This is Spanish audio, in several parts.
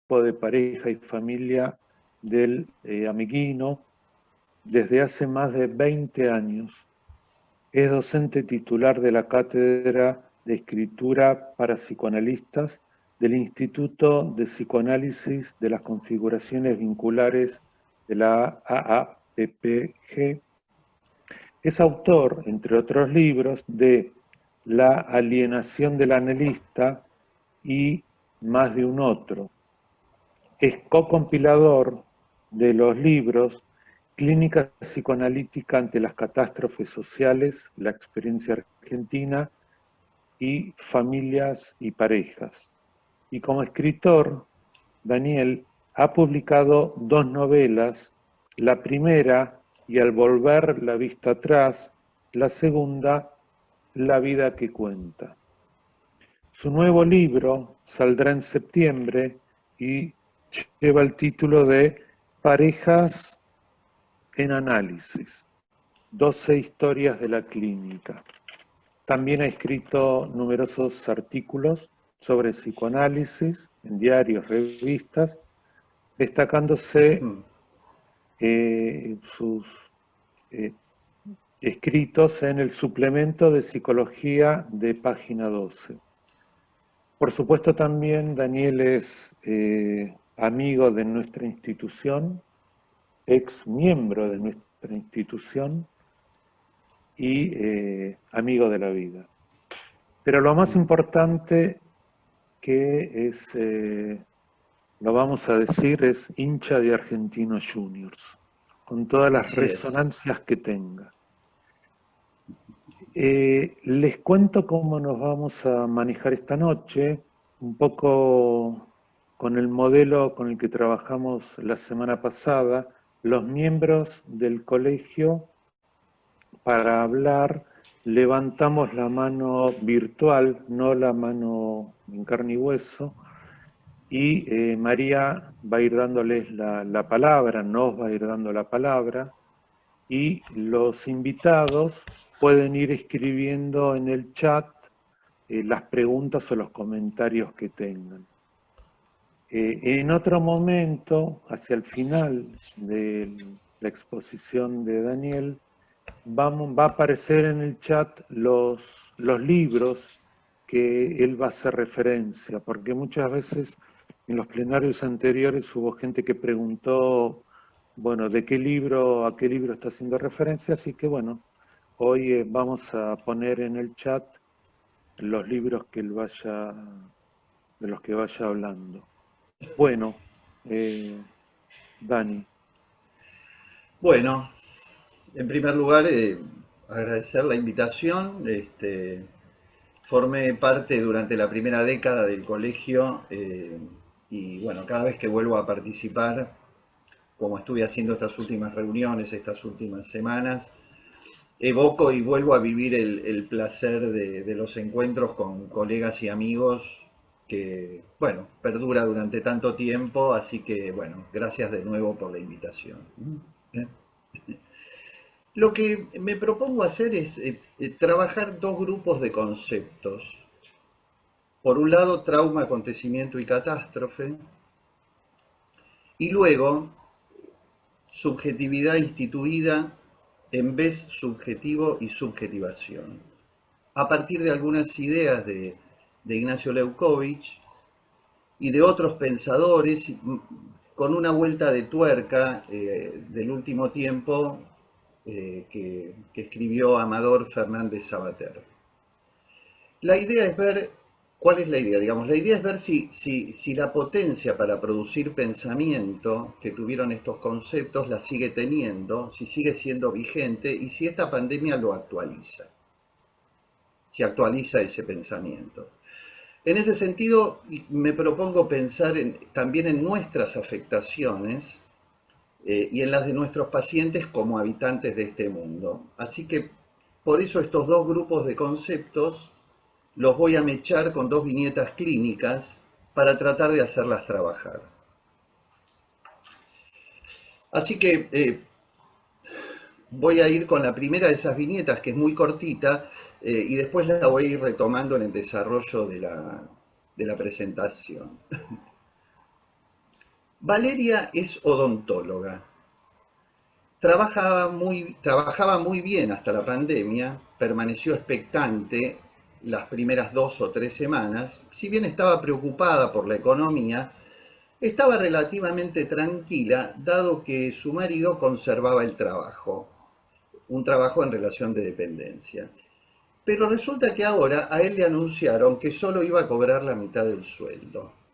grupo de pareja y familia del Ameguino desde hace más de 20 años. Es docente titular de la Cátedra de Escritura para Psicoanalistas del Instituto de Psicoanálisis de las Configuraciones Vinculares de la AAPPG. Es autor, entre otros libros, de La alienación del analista y Más de un otro. Es co-compilador de los libros Clínica psicoanalítica ante las catástrofes sociales, la experiencia argentina y familias y parejas. Y como escritor, Daniel ha publicado 2 novelas, la primera, Y al volver la vista atrás, la segunda, La vida que cuenta. Su nuevo libro saldrá en septiembre y lleva el título de Parejas en análisis, 12 historias de la clínica. También ha escrito numerosos artículos sobre psicoanálisis en diarios, revistas, destacándose sus escritos en el suplemento de psicología de página 12. Por supuesto también Daniel es amigo de nuestra institución, ex miembro de nuestra institución y amigo de la vida. Pero lo más importante que es, lo vamos a decir, es hincha de Argentinos Juniors, con todas las resonancias que tenga. Les cuento cómo nos vamos a manejar esta noche, un poco con el modelo con el que trabajamos la semana pasada. Los miembros del colegio, para hablar, levantamos la mano virtual, no la mano en carne y hueso, y María va a ir dándoles la palabra, nos va a ir dando la palabra, y los invitados pueden ir escribiendo en el chat las preguntas o los comentarios que tengan. En otro momento, hacia el final de la exposición de Daniel, va a aparecer en el chat los libros que él va a hacer referencia, porque muchas veces en los plenarios anteriores hubo gente que preguntó, bueno, ¿de qué libro, a qué libro está haciendo referencia? Así que bueno, hoy vamos a poner en el chat los libros que él vaya, de los que vaya hablando. Bueno, Dani. Bueno, en primer lugar, agradecer la invitación. Formé parte durante la primera década del colegio y bueno, cada vez que vuelvo a participar, como estuve haciendo estas últimas reuniones, estas últimas semanas, evoco y vuelvo a vivir el placer de los encuentros con colegas y amigos que, bueno, perdura durante tanto tiempo, así que, bueno, gracias de nuevo por la invitación. Lo que me propongo hacer es trabajar dos grupos de conceptos. Por un lado, trauma, acontecimiento y catástrofe, y luego, subjetividad instituida en vez subjetivo y subjetivación. A partir de algunas ideas de Ignacio Leukovich y de otros pensadores, con una vuelta de tuerca del último tiempo que escribió Amador Fernández Sabater. La idea es ver, ¿cuál es la idea? Digamos, la idea es ver si la potencia para producir pensamiento que tuvieron estos conceptos la sigue teniendo, si sigue siendo vigente y si esta pandemia lo actualiza, si actualiza ese pensamiento. En ese sentido, me propongo pensar también en nuestras afectaciones y en las de nuestros pacientes como habitantes de este mundo. Así que por eso estos dos grupos de conceptos los voy a mechar con dos viñetas clínicas para tratar de hacerlas trabajar. Así que voy a ir con la primera de esas viñetas, que es muy cortita, y después la voy a ir retomando en el desarrollo de la presentación. Valeria es odontóloga. Trabajaba muy bien hasta la pandemia, permaneció expectante las primeras 2 o 3 semanas. Si bien estaba preocupada por la economía, estaba relativamente tranquila, dado que su marido conservaba el trabajo, un trabajo en relación de dependencia. Pero resulta que ahora a él le anunciaron que solo iba a cobrar la mitad del sueldo.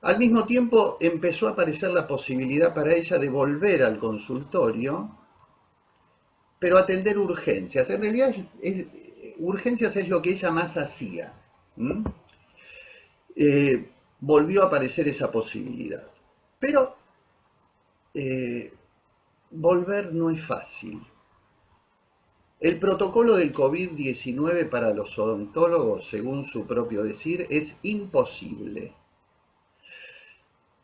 Al mismo tiempo empezó a aparecer la posibilidad para ella de volver al consultorio, pero atender urgencias. En realidad urgencias es lo que ella más hacía. ¿Mm? Volvió a aparecer esa posibilidad. Pero volver no es fácil. El protocolo del COVID-19 para los odontólogos, según su propio decir, es imposible.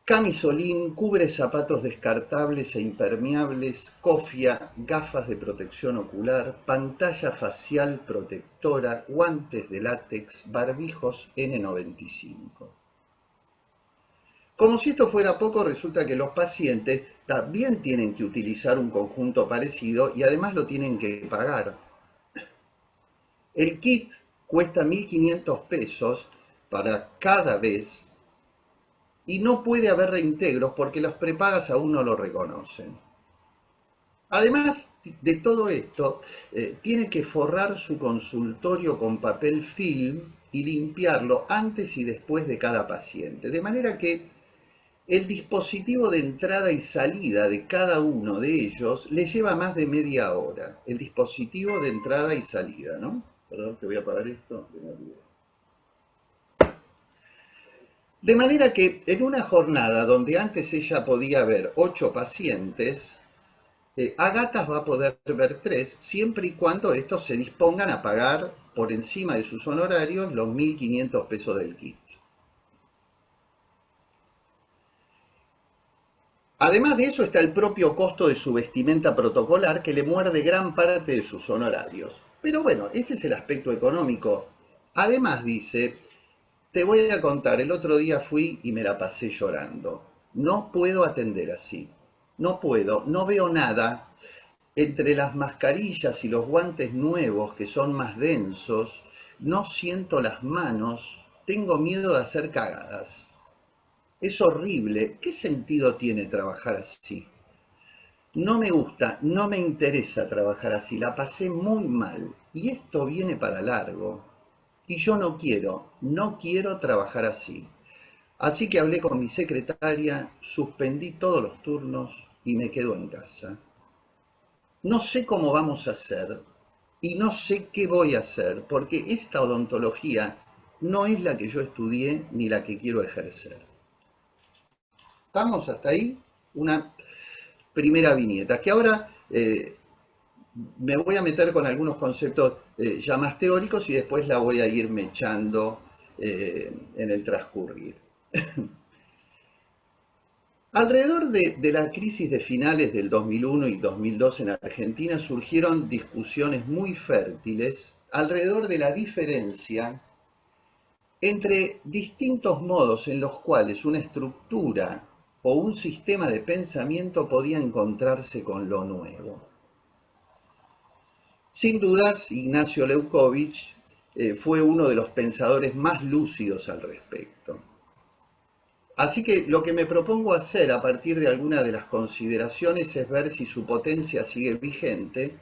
Camisolín, cubre zapatos descartables e impermeables, cofia, gafas de protección ocular, pantalla facial protectora, guantes de látex, barbijos N95. Como si esto fuera poco, resulta que los pacientes también tienen que utilizar un conjunto parecido y además lo tienen que pagar. El kit cuesta 1.500 pesos para cada vez y no puede haber reintegros porque los prepagas aún no lo reconocen. Además de todo esto, tiene que forrar su consultorio con papel film y limpiarlo antes y después de cada paciente. De manera que el dispositivo de entrada y salida de cada uno de ellos le lleva más de media hora. El dispositivo de entrada y salida, ¿no? Perdón, que voy a apagar esto, que me olvidé. De manera que en una jornada donde antes ella podía ver 8 pacientes, Agatas va a poder ver 3, siempre y cuando estos se dispongan a pagar por encima de sus honorarios los 1.500 pesos del kit. Además de eso está el propio costo de su vestimenta protocolar que le muerde gran parte de sus honorarios. Pero bueno, ese es el aspecto económico. Además dice, te voy a contar, el otro día fui y me la pasé llorando. No puedo atender así. No puedo, no veo nada. Entre las mascarillas y los guantes nuevos que son más densos, no siento las manos, tengo miedo de hacer cagadas. Es horrible. ¿Qué sentido tiene trabajar así? No me gusta, no me interesa trabajar así, la pasé muy mal y esto viene para largo. Y yo no quiero trabajar así. Así que hablé con mi secretaria, suspendí todos los turnos y me quedo en casa. No sé cómo vamos a hacer y no sé qué voy a hacer, porque esta odontología no es la que yo estudié ni la que quiero ejercer. ¿Estamos hasta ahí? Una primera viñeta, que ahora me voy a meter con algunos conceptos ya más teóricos y después la voy a ir mechando en el transcurrir. Alrededor de la crisis de finales del 2001 y 2002 en Argentina surgieron discusiones muy fértiles alrededor de la diferencia entre distintos modos en los cuales una estructura o un sistema de pensamiento podía encontrarse con lo nuevo. Sin dudas, Ignacio Leukovich fue uno de los pensadores más lúcidos al respecto. Así que lo que me propongo hacer a partir de alguna de las consideraciones es ver si su potencia sigue vigente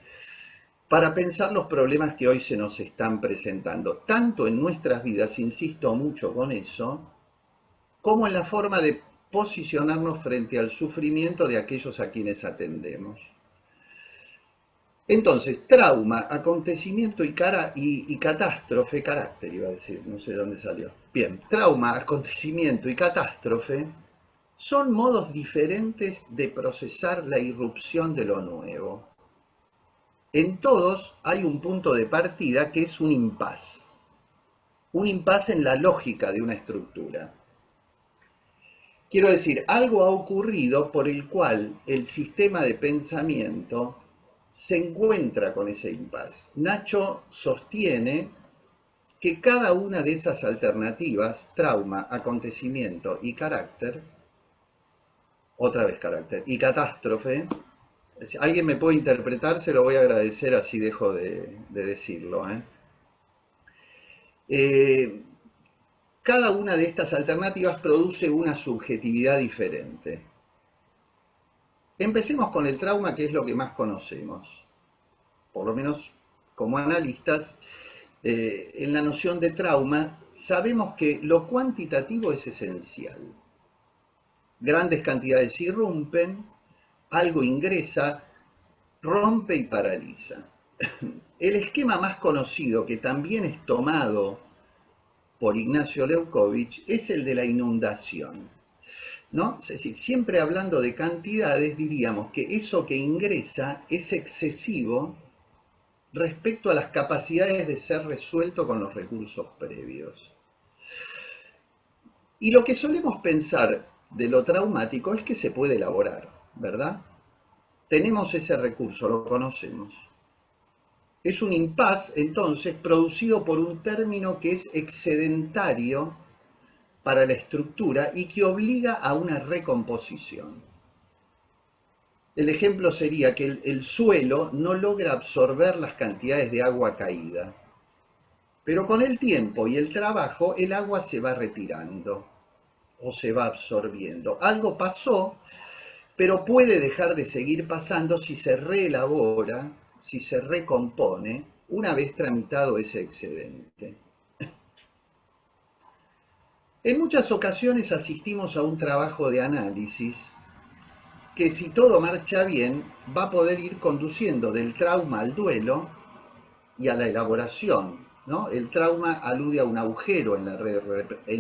para pensar los problemas que hoy se nos están presentando, tanto en nuestras vidas, insisto mucho con eso, como en la forma de posicionarnos frente al sufrimiento de aquellos a quienes atendemos. Entonces, trauma, acontecimiento y catástrofe, carácter iba a decir, no sé de dónde salió. Bien, trauma, acontecimiento y catástrofe son modos diferentes de procesar la irrupción de lo nuevo. En todos hay un punto de partida que es un impas en la lógica de una estructura. Quiero decir, algo ha ocurrido por el cual el sistema de pensamiento se encuentra con ese impasse. Nacho sostiene que cada una de esas alternativas, trauma, acontecimiento y carácter, Otra vez carácter. Y catástrofe. Si alguien me puede interpretar, se lo voy a agradecer, así dejo de decirlo. Eh, Cada una de estas alternativas produce una subjetividad diferente. Empecemos con el trauma, que es lo que más conocemos. Por lo menos como analistas, en la noción de trauma, sabemos que lo cuantitativo es esencial. Grandes cantidades irrumpen, algo ingresa, rompe y paraliza. El esquema más conocido, que también es tomado por Ignacio Leukovich, es el de la inundación, ¿no? Es decir, siempre hablando de cantidades, diríamos que eso que ingresa es excesivo respecto a las capacidades de ser resuelto con los recursos previos. Y lo que solemos pensar de lo traumático es que se puede elaborar, ¿verdad? Tenemos ese recurso, lo conocemos. Es un impas, entonces, producido por un término que es excedentario para la estructura y que obliga a una recomposición. El ejemplo sería que el suelo no logra absorber las cantidades de agua caída, pero con el tiempo y el trabajo el agua se va retirando o se va absorbiendo. Algo pasó, pero puede dejar de seguir pasando si se reelabora, si se recompone, una vez tramitado ese excedente. En muchas ocasiones asistimos a un trabajo de análisis que, si todo marcha bien, va a poder ir conduciendo del trauma al duelo y a la elaboración, ¿no? El trauma alude a un agujero en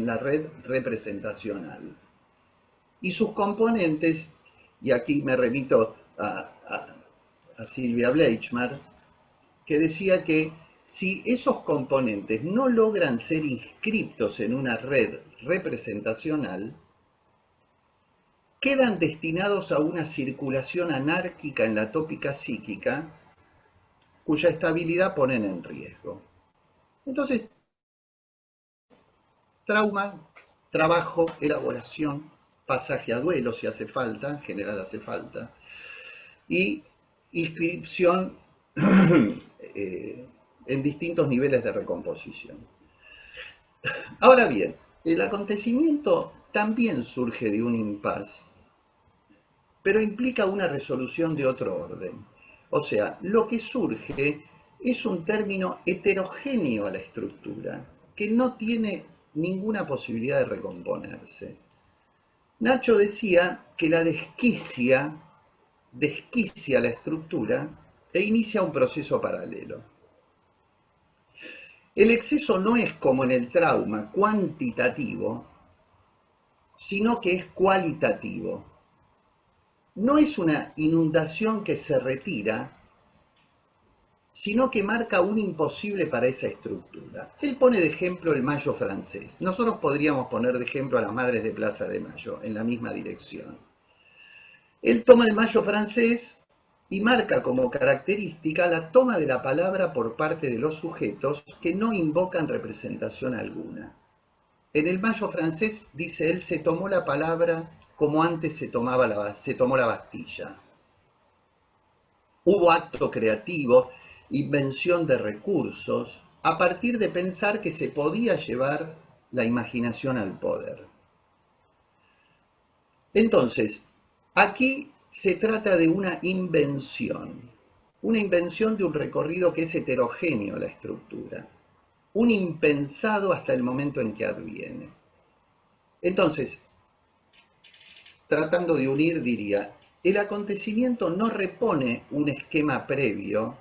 la red representacional. Y sus componentes, y aquí me remito a Silvia Bleichmar, que decía que si esos componentes no logran ser inscriptos en una red representacional, quedan destinados a una circulación anárquica en la tópica psíquica, cuya estabilidad ponen en riesgo. Entonces, trauma, trabajo, elaboración, pasaje a duelo si hace falta, en general hace falta, y inscripción en distintos niveles de recomposición. Ahora bien, el acontecimiento también surge de un impas, pero implica una resolución de otro orden. O sea, lo que surge es un término heterogéneo a la estructura, que no tiene ninguna posibilidad de recomponerse. Nacho decía que la desquicia la estructura e inicia un proceso paralelo. El exceso no es, como en el trauma, cuantitativo, sino que es cualitativo. No es una inundación que se retira, sino que marca un imposible para esa estructura. Él pone de ejemplo el Mayo francés. Nosotros podríamos poner de ejemplo a las Madres de Plaza de Mayo, en la misma dirección. Él toma el Mayo francés y marca como característica la toma de la palabra por parte de los sujetos que no invocan representación alguna. En el Mayo francés, dice él, se tomó la palabra como antes se tomó la Bastilla. Hubo acto creativo, invención de recursos, a partir de pensar que se podía llevar la imaginación al poder. Entonces, aquí se trata de una invención de un recorrido que es heterogéneo a la estructura, un impensado hasta el momento en que adviene. Entonces, tratando de unir, diría, el acontecimiento no repone un esquema previo,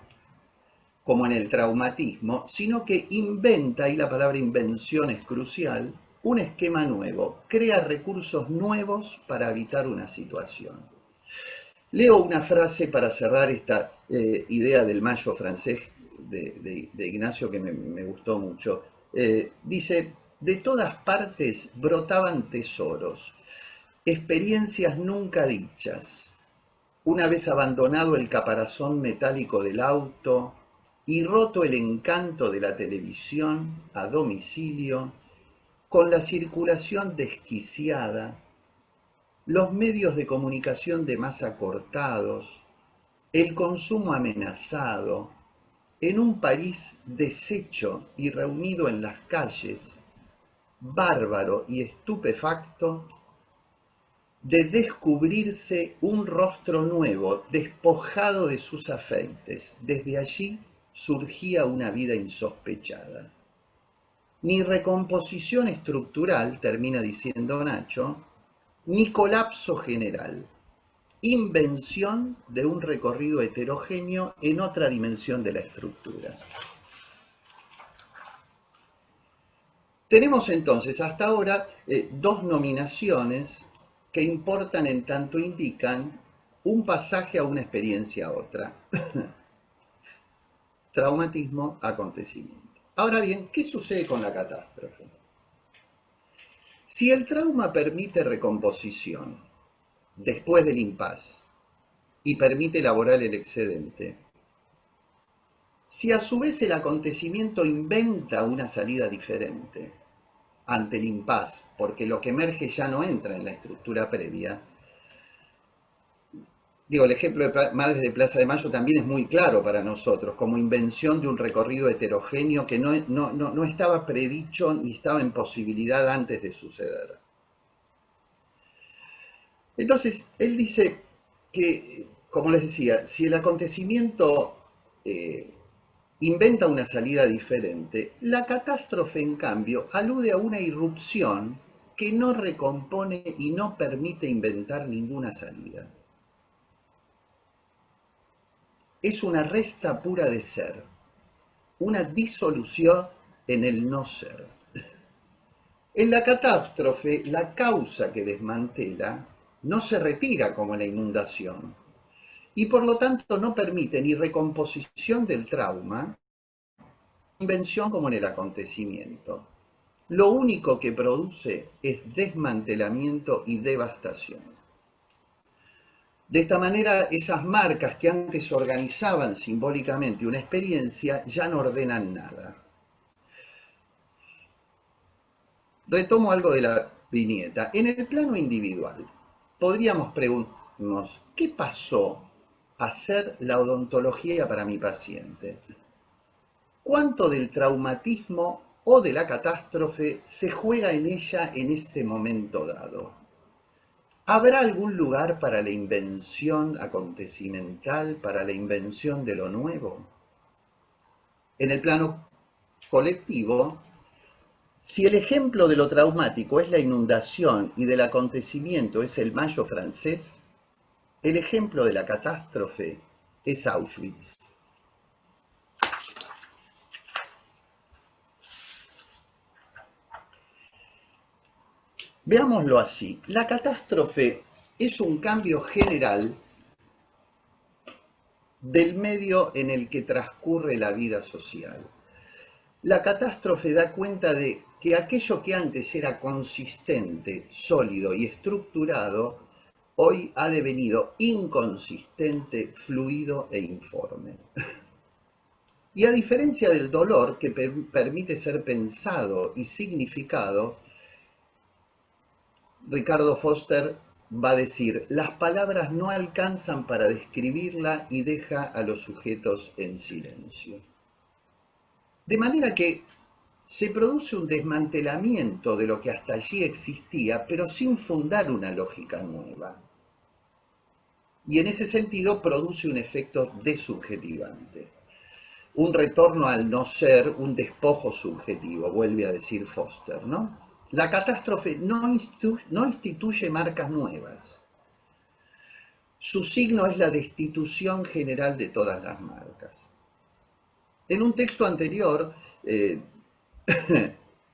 como en el traumatismo, sino que inventa, y la palabra invención es crucial, un esquema nuevo, crea recursos nuevos para habitar una situación. Leo una frase para cerrar esta idea del Mayo francés de Ignacio que me gustó mucho. Dice, de todas partes brotaban tesoros, experiencias nunca dichas. Una vez abandonado el caparazón metálico del auto y roto el encanto de la televisión a domicilio, con la circulación desquiciada, los medios de comunicación de masa cortados, el consumo amenazado, en un París deshecho y reunido en las calles, bárbaro y estupefacto, de descubrirse un rostro nuevo, despojado de sus afeites. Desde allí surgía una vida insospechada. Ni recomposición estructural, termina diciendo Nacho, ni colapso general. Invención de un recorrido heterogéneo en otra dimensión de la estructura. Tenemos entonces hasta ahora dos nominaciones que importan en tanto indican un pasaje a una experiencia a otra. Traumatismo, acontecimiento. Ahora bien, ¿qué sucede con la catástrofe? Si el trauma permite recomposición después del impasse y permite elaborar el excedente, si a su vez el acontecimiento inventa una salida diferente ante el impasse, porque lo que emerge ya no entra en la estructura previa, digo, el ejemplo de Madres de Plaza de Mayo también es muy claro para nosotros, como invención de un recorrido heterogéneo que no estaba predicho ni estaba en posibilidad antes de suceder. Entonces, él dice que, como les decía, si el acontecimiento inventa una salida diferente, la catástrofe, en cambio, alude a una irrupción que no recompone y no permite inventar ninguna salida. Es una resta pura de ser, una disolución en el no ser. En la catástrofe, la causa que desmantela no se retira como la inundación y por lo tanto no permite ni recomposición del trauma, ni invención como en el acontecimiento. Lo único que produce es desmantelamiento y devastación. De esta manera, esas marcas que antes organizaban simbólicamente una experiencia ya no ordenan nada. Retomo algo de la viñeta. En el plano individual, podríamos preguntarnos, ¿qué pasó a ser la odontología para mi paciente? ¿Cuánto del traumatismo o de la catástrofe se juega en ella en este momento dado? ¿Habrá algún lugar para la invención acontecimental, para la invención de lo nuevo? En el plano colectivo, si el ejemplo de lo traumático es la inundación y del acontecimiento es el Mayo francés, el ejemplo de la catástrofe es Auschwitz. Veámoslo así, la catástrofe es un cambio general del medio en el que transcurre la vida social. La catástrofe da cuenta de que aquello que antes era consistente, sólido y estructurado, hoy ha devenido inconsistente, fluido e informe. Y a diferencia del dolor, que permite ser pensado y significado, Ricardo Foster va a decir, las palabras no alcanzan para describirla y deja a los sujetos en silencio. De manera que se produce un desmantelamiento de lo que hasta allí existía, pero sin fundar una lógica nueva. Y en ese sentido produce un efecto desubjetivante. Un retorno al no ser, un despojo subjetivo, vuelve a decir Foster, ¿no? La catástrofe no instituye marcas nuevas. Su signo es la destitución general de todas las marcas. En un texto anterior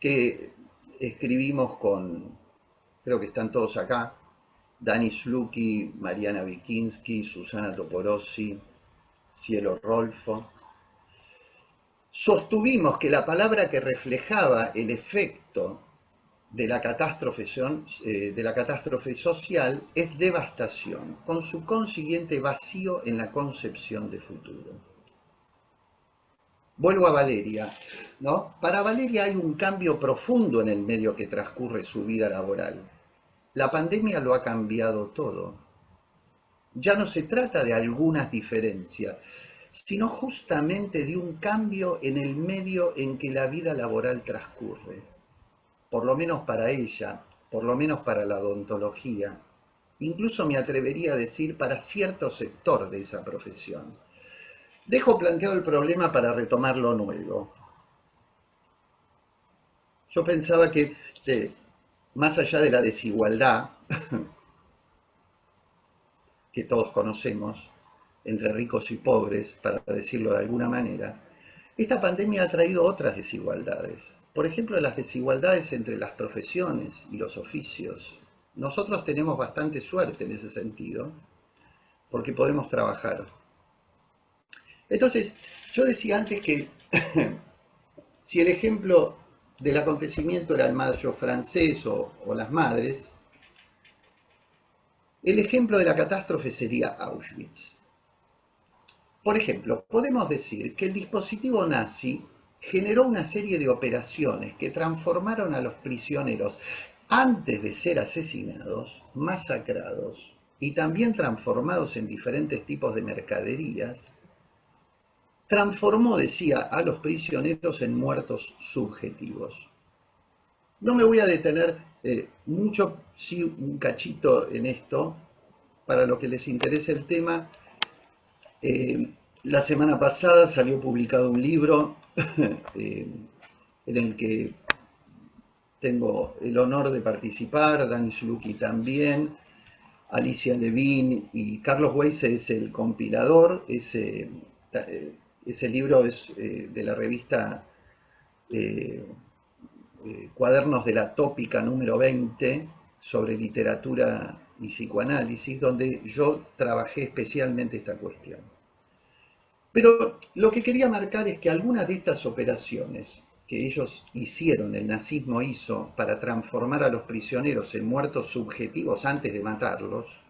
que escribimos con, creo que están todos acá, Dani Slucky, Mariana Wikinski, Susana Toporossi, Cielo Rolfo, sostuvimos que la palabra que reflejaba el efecto de la catástrofe social es devastación, con su consiguiente vacío en la concepción de futuro. Vuelvo a Valeria, ¿no? Para Valeria hay un cambio profundo en el medio que transcurre su vida laboral. La pandemia lo ha cambiado todo. Ya no se trata de algunas diferencias, sino justamente de un cambio en el medio en que la vida laboral transcurre, por lo menos para ella, por lo menos para la odontología, incluso me atrevería a decir para cierto sector de esa profesión. Dejo planteado el problema para retomar lo nuevo. Yo pensaba que, más allá de la desigualdad que todos conocemos entre ricos y pobres, para decirlo de alguna manera, esta pandemia ha traído otras desigualdades. Por ejemplo, las desigualdades entre las profesiones y los oficios. Nosotros tenemos bastante suerte en ese sentido, porque podemos trabajar. Entonces, yo decía antes que si el ejemplo del acontecimiento era el mayo francés o las madres, el ejemplo de la catástrofe sería Auschwitz. Por ejemplo, podemos decir que el dispositivo nazi generó una serie de operaciones que transformaron a los prisioneros, antes de ser asesinados, masacrados y también transformados en diferentes tipos de mercaderías, transformó, decía, a los prisioneros en muertos subjetivos. No me voy a detener mucho, sí un cachito en esto, para lo que les interese el tema. La semana pasada salió publicado un libro en el que tengo el honor de participar, Dani Zuluki también, Alicia Levin y Carlos Weise es el compilador. Ese libro es de la revista Cuadernos de la Tópica número 20 sobre literatura y psicoanálisis, donde yo trabajé especialmente esta cuestión. Pero lo que quería marcar es que algunas de estas operaciones que ellos hicieron, el nazismo hizo, para transformar a los prisioneros en muertos subjetivos antes de matarlos,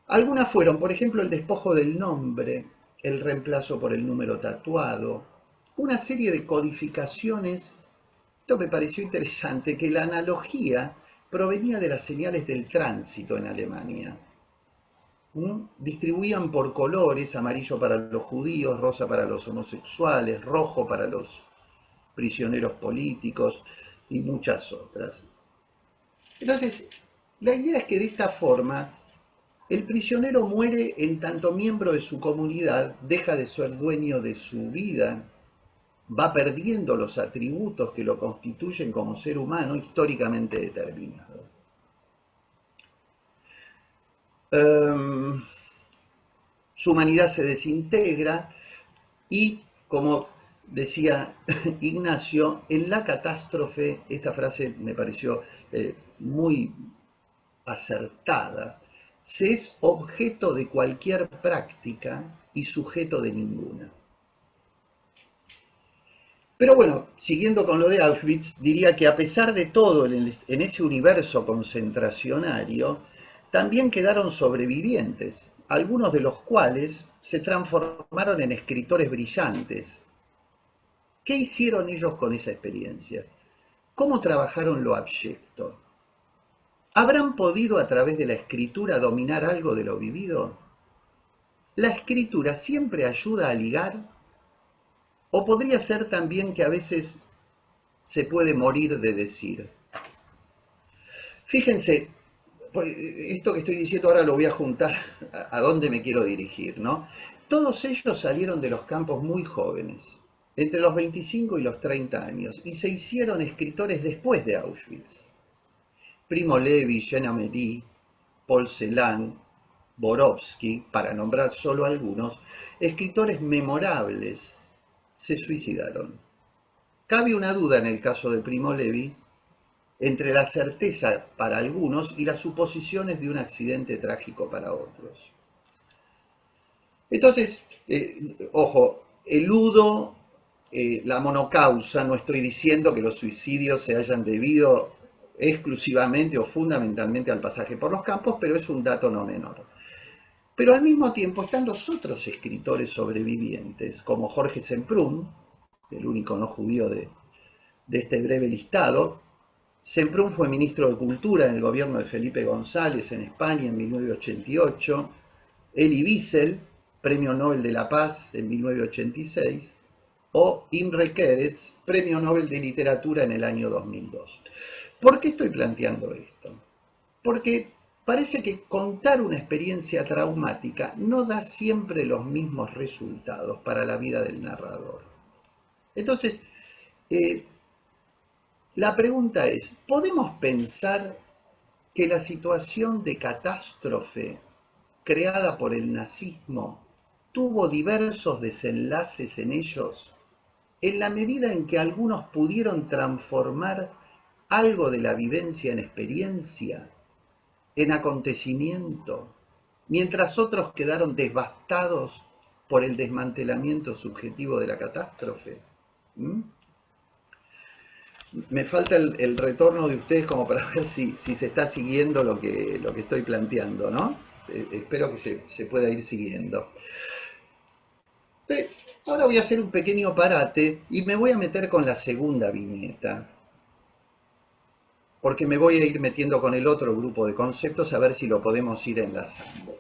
algunas fueron, por ejemplo, el despojo del nombre, el reemplazo por el número tatuado, una serie de codificaciones. Esto me pareció interesante, que la analogía provenía de las señales del tránsito en Alemania. Distribuían por colores: amarillo para los judíos, rosa para los homosexuales, rojo para los prisioneros políticos y muchas otras. Entonces, la idea es que de esta forma el prisionero muere en tanto miembro de su comunidad, deja de ser dueño de su vida, va perdiendo los atributos que lo constituyen como ser humano históricamente determinado. Su humanidad se desintegra y, como decía Ignacio, en la catástrofe, esta frase me pareció muy acertada, se es objeto de cualquier práctica y sujeto de ninguna. Pero bueno, siguiendo con lo de Auschwitz, diría que a pesar de todo en ese universo concentracionario, también quedaron sobrevivientes, algunos de los cuales se transformaron en escritores brillantes. ¿Qué hicieron ellos con esa experiencia? ¿Cómo trabajaron lo abyecto? ¿Habrán podido a través de la escritura dominar algo de lo vivido? ¿La escritura siempre ayuda a ligar? ¿O podría ser también que a veces se puede morir de decir? Fíjense, esto que estoy diciendo ahora lo voy a juntar a dónde me quiero dirigir, ¿no? Todos ellos salieron de los campos muy jóvenes, entre los 25 y los 30 años, y se hicieron escritores después de Auschwitz. Primo Levi, Jean Améry, Paul Celan, Borowski, para nombrar solo algunos, escritores memorables, se suicidaron. Cabe una duda en el caso de Primo Levi entre la certeza para algunos y las suposiciones de un accidente trágico para otros. Entonces, ojo, eludo la monocausa, no estoy diciendo que los suicidios se hayan debido exclusivamente o fundamentalmente al pasaje por los campos, pero es un dato no menor. Pero al mismo tiempo están los otros escritores sobrevivientes, como Jorge Semprún, el único no judío de este breve listado, Semprún fue ministro de Cultura en el gobierno de Felipe González en España en 1988. Elie Wiesel, Premio Nobel de la Paz en 1986. O Imre Keretz, Premio Nobel de Literatura en el año 2002. ¿Por qué estoy planteando esto? Porque parece que contar una experiencia traumática no da siempre los mismos resultados para la vida del narrador. Entonces, la pregunta es, ¿podemos pensar que la situación de catástrofe creada por el nazismo tuvo diversos desenlaces en ellos en la medida en que algunos pudieron transformar algo de la vivencia en experiencia, en acontecimiento, mientras otros quedaron devastados por el desmantelamiento subjetivo de la catástrofe? ¿Mm? Me falta el retorno de ustedes como para ver si se está siguiendo lo que estoy planteando, ¿no? Espero que se pueda ir siguiendo. Ahora voy a hacer un pequeño parate y me voy a meter con la segunda viñeta, porque me voy a ir metiendo con el otro grupo de conceptos a ver si lo podemos ir enlazando.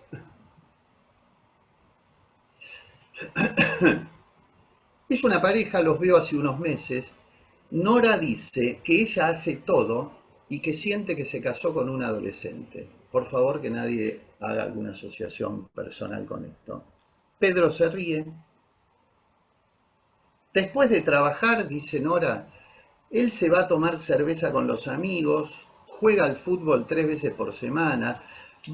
Es una pareja, los veo hace unos meses. Nora dice que ella hace todo y que siente que se casó con un adolescente. Por favor, que nadie haga alguna asociación personal con esto. Pedro se ríe. Después de trabajar, dice Nora, él se va a tomar cerveza con los amigos, juega al fútbol 3 veces por semana,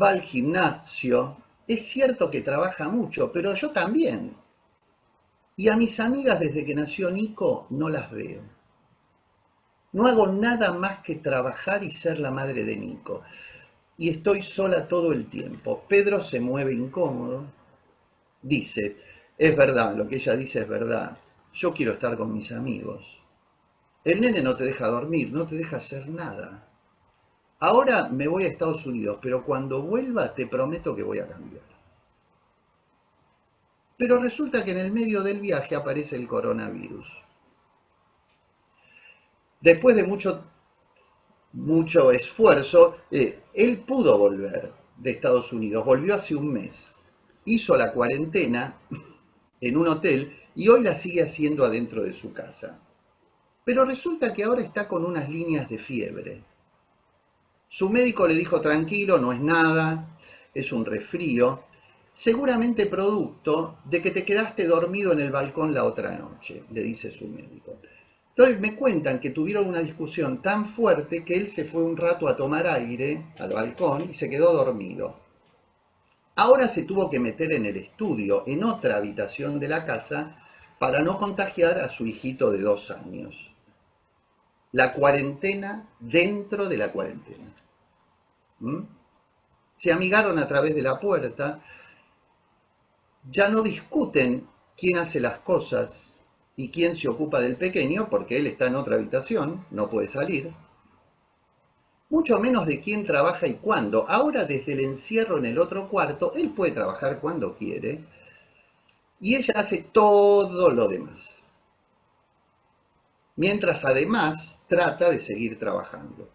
va al gimnasio. Es cierto que trabaja mucho, pero yo también. Y a mis amigas desde que nació Nico no las veo. No hago nada más que trabajar y ser la madre de Nico. Y estoy sola todo el tiempo. Pedro se mueve incómodo. Dice, es verdad, lo que ella dice es verdad. Yo quiero estar con mis amigos. El nene no te deja dormir, no te deja hacer nada. Ahora me voy a Estados Unidos, pero cuando vuelva te prometo que voy a cambiar. Pero resulta que en el medio del viaje aparece el coronavirus. Después de mucho esfuerzo, él pudo volver de Estados Unidos, volvió hace un mes, hizo la cuarentena en un hotel y hoy la sigue haciendo adentro de su casa. Pero resulta que ahora está con unas líneas de fiebre. Su médico le dijo tranquilo, no es nada, es un resfrío, seguramente producto de que te quedaste dormido en el balcón la otra noche, le dice su médico. Entonces me cuentan que tuvieron una discusión tan fuerte que él se fue un rato a tomar aire al balcón y se quedó dormido. Ahora se tuvo que meter en el estudio, en otra habitación de la casa, para no contagiar a su hijito de 2 años. La cuarentena dentro de la cuarentena. ¿Mm? Se amigaron a través de la puerta, ya no discuten quién hace las cosas y quién se ocupa del pequeño, porque él está en otra habitación, no puede salir. Mucho menos de quién trabaja y cuándo. Ahora desde el encierro en el otro cuarto, él puede trabajar cuando quiere y ella hace todo lo demás. Mientras además trata de seguir trabajando.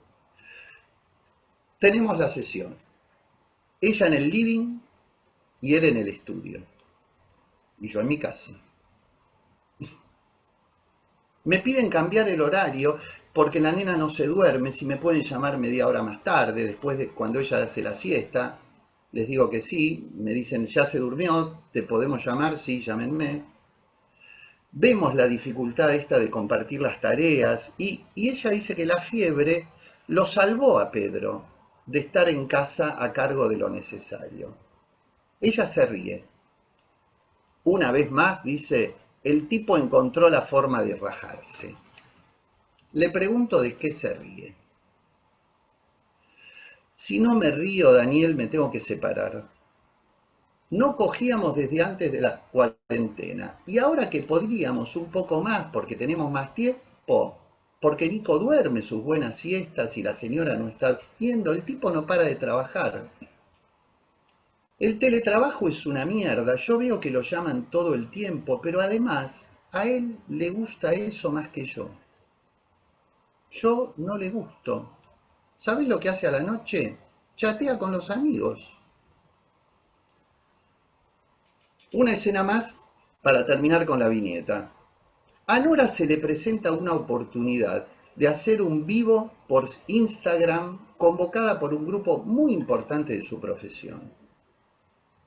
Tenemos la sesión. Ella en el living y él en el estudio. Y yo en mi casa. Me piden cambiar el horario porque la nena no se duerme, si me pueden llamar media hora más tarde, después de cuando ella hace la siesta. Les digo que sí, me dicen, ya se durmió, te podemos llamar, sí, llámenme. Vemos la dificultad esta de compartir las tareas y ella dice que la fiebre lo salvó a Pedro de estar en casa a cargo de lo necesario. Ella se ríe. Una vez más, dice, el tipo encontró la forma de rajarse. Le pregunto de qué se ríe. Si no me río, Daniel, me tengo que separar. No cogíamos desde antes de la cuarentena. Y ahora que podríamos un poco más porque tenemos más tiempo, porque Nico duerme sus buenas siestas y la señora no está viendo, el tipo no para de trabajar. El teletrabajo es una mierda, yo veo que lo llaman todo el tiempo, pero además a él le gusta eso más que yo. Yo no le gusto. ¿Sabes lo que hace a la noche? Chatea con los amigos. Una escena más para terminar con la viñeta. A Nora se le presenta una oportunidad de hacer un vivo por Instagram convocada por un grupo muy importante de su profesión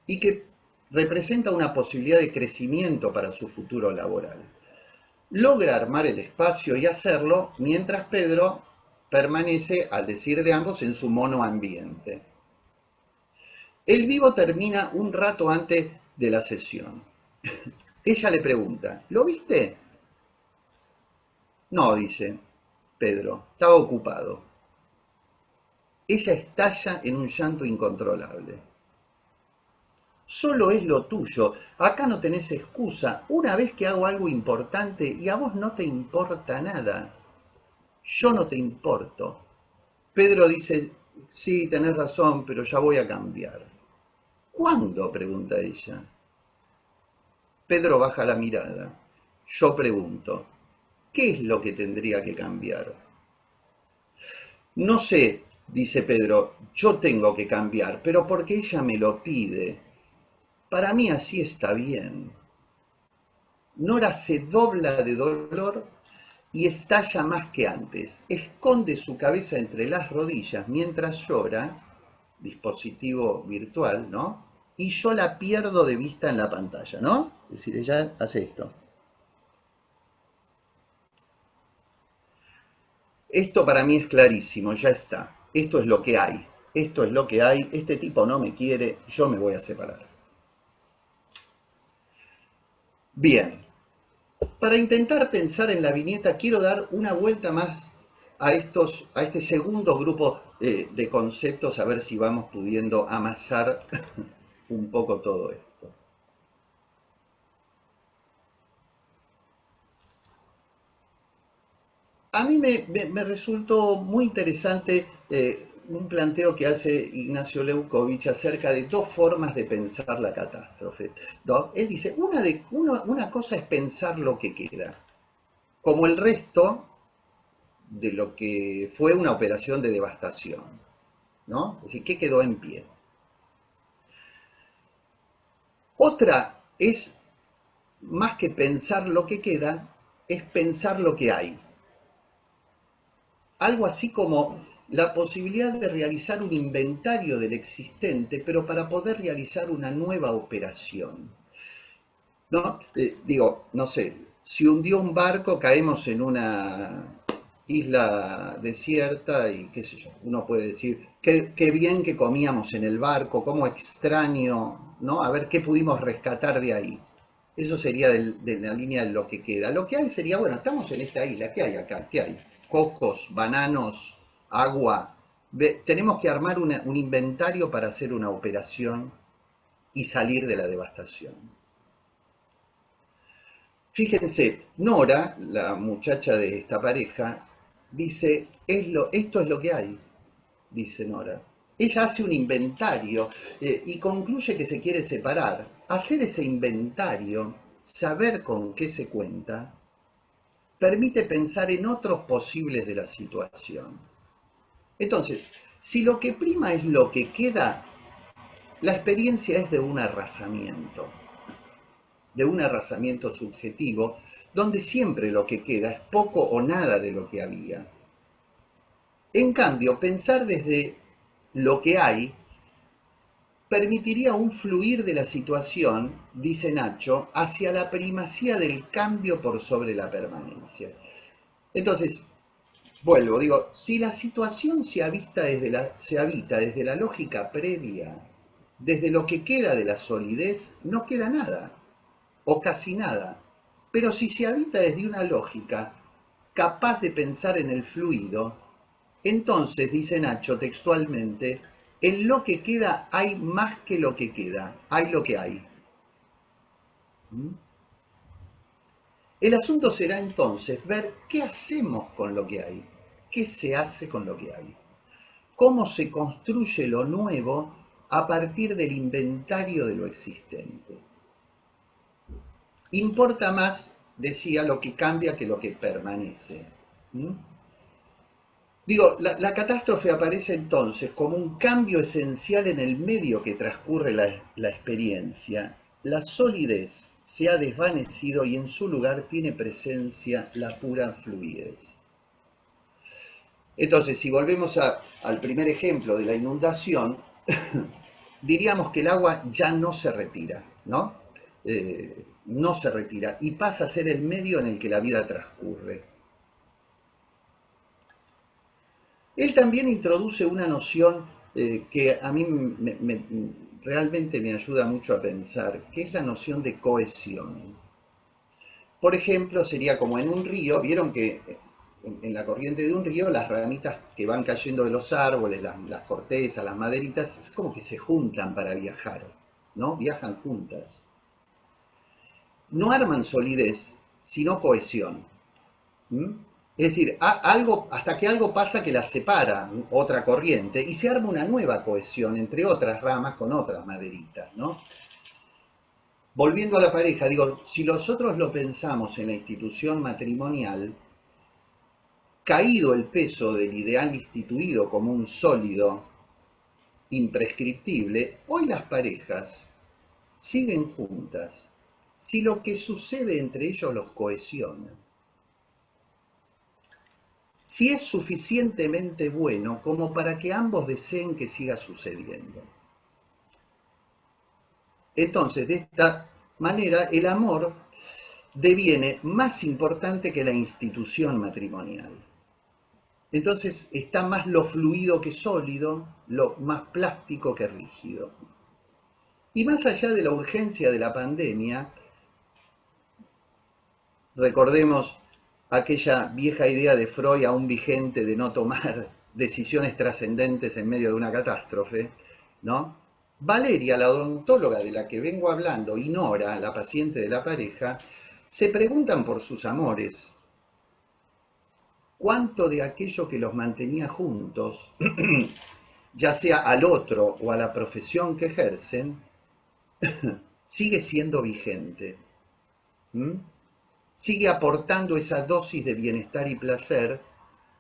y que representa una posibilidad de crecimiento para su futuro laboral. Logra armar el espacio y hacerlo mientras Pedro permanece, al decir de ambos, en su mono ambiente. El vivo termina un rato antes de la sesión. Ella le pregunta, ¿lo viste? No, dice Pedro, estaba ocupado. Ella estalla en un llanto incontrolable. Solo es lo tuyo, acá no tenés excusa. Una vez que hago algo importante y a vos no te importa nada, yo no te importo. Pedro dice, sí, tenés razón, pero ya voy a cambiar. ¿Cuándo? Pregunta ella. Pedro baja la mirada. Yo pregunto, ¿qué es lo que tendría que cambiar? No sé, dice Pedro, yo tengo que cambiar, pero porque ella me lo pide. Para mí así está bien. Nora se dobla de dolor y estalla más que antes. Esconde su cabeza entre las rodillas mientras llora, dispositivo virtual, ¿no? Y yo la pierdo de vista en la pantalla, ¿no? Es decir, ella hace esto. Esto para mí es clarísimo, ya está. Esto es lo que hay. Esto es lo que hay. Este tipo no me quiere, yo me voy a separar. Bien, para intentar pensar en la viñeta, quiero dar una vuelta más a este segundo grupo de conceptos, a ver si vamos pudiendo amasar un poco todo esto. A mí me resultó muy interesante un planteo que hace Ignacio Leucovich acerca de dos formas de pensar la catástrofe, ¿no? Él dice, una cosa es pensar lo que queda, como el resto de lo que fue una operación de devastación, ¿no? Es decir, ¿qué quedó en pie? Otra es, más que pensar lo que queda, es pensar lo que hay. Algo así como la posibilidad de realizar un inventario del existente, pero para poder realizar una nueva operación. ¿No? Digo, no sé, si hundió un barco, caemos en una isla desierta y qué sé yo, uno puede decir, qué bien que comíamos en el barco, cómo extraño, ¿no? A ver qué pudimos rescatar de ahí. Eso sería de la línea de lo que queda. Lo que hay sería, bueno, estamos en esta isla, ¿qué hay acá? ¿Qué hay? Cocos, bananos, agua. Tenemos que armar un inventario para hacer una operación y salir de la devastación. Fíjense, Nora, la muchacha de esta pareja, dice, esto es lo que hay, dice Nora. Ella hace un inventario y concluye que se quiere separar. Hacer ese inventario, saber con qué se cuenta, permite pensar en otros posibles de la situación. Entonces, si lo que prima es lo que queda, la experiencia es de un arrasamiento subjetivo, donde siempre lo que queda es poco o nada de lo que había. En cambio, pensar desde lo que hay permitiría un fluir de la situación, dice Nacho, hacia la primacía del cambio por sobre la permanencia. Entonces, vuelvo, digo, si la situación se habita desde la lógica previa, desde lo que queda de la solidez, no queda nada, o casi nada. Pero si se habita desde una lógica capaz de pensar en el fluido, entonces, dice Nacho textualmente, en lo que queda hay más que lo que queda, hay lo que hay. ¿Mm? El asunto será entonces ver qué hacemos con lo que hay, qué se hace con lo que hay, cómo se construye lo nuevo a partir del inventario de lo existente. Importa más, decía, lo que cambia que lo que permanece. ¿Mm? Digo, la catástrofe aparece entonces como un cambio esencial en el medio que transcurre la experiencia. La solidez se ha desvanecido y en su lugar tiene presencia la pura fluidez. Entonces, si volvemos al primer ejemplo de la inundación, diríamos que el agua ya no se retira, ¿no? No se retira y pasa a ser el medio en el que la vida transcurre. Él también introduce una noción que a mí realmente me ayuda mucho a pensar, que es la noción de cohesión. Por ejemplo, sería como en un río, vieron que en la corriente de un río las ramitas que van cayendo de los árboles, las cortezas, las maderitas, es como que se juntan para viajar, ¿no? Viajan juntas. No arman solidez, sino cohesión. ¿Mm? Es decir, algo, hasta que algo pasa que las separa, otra corriente, y se arma una nueva cohesión entre otras ramas con otras maderitas, ¿no? Volviendo a la pareja, digo, si nosotros lo pensamos en la institución matrimonial, caído el peso del ideal instituido como un sólido imprescriptible, hoy las parejas siguen juntas si lo que sucede entre ellos los cohesiona. Si es suficientemente bueno como para que ambos deseen que siga sucediendo. Entonces, de esta manera, el amor deviene más importante que la institución matrimonial. Entonces está más lo fluido que sólido, lo más plástico que rígido. Y más allá de la urgencia de la pandemia, recordemos aquella vieja idea de Freud aún vigente de no tomar decisiones trascendentes en medio de una catástrofe, ¿no? Valeria, la odontóloga de la que vengo hablando, y Nora, la paciente de la pareja, se preguntan por sus amores. ¿Cuánto de aquello que los mantenía juntos, ya sea al otro o a la profesión que ejercen, sigue siendo vigente? ¿Mm? Sigue aportando esa dosis de bienestar y placer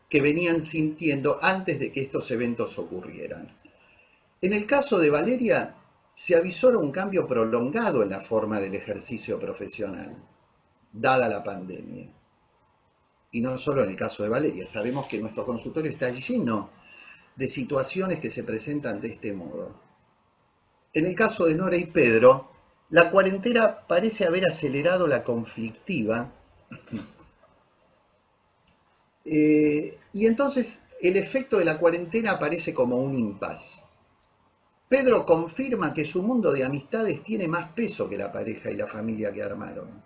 que venían sintiendo antes de que estos eventos ocurrieran. En el caso de Valeria, se avisora un cambio prolongado en la forma del ejercicio profesional, dada la pandemia. Y no solo en el caso de Valeria, sabemos que nuestro consultorio está lleno de situaciones que se presentan de este modo. En el caso de Nora y Pedro, la cuarentena parece haber acelerado la conflictiva y entonces el efecto de la cuarentena aparece como un impas. Pedro confirma que su mundo de amistades tiene más peso que la pareja y la familia que armaron.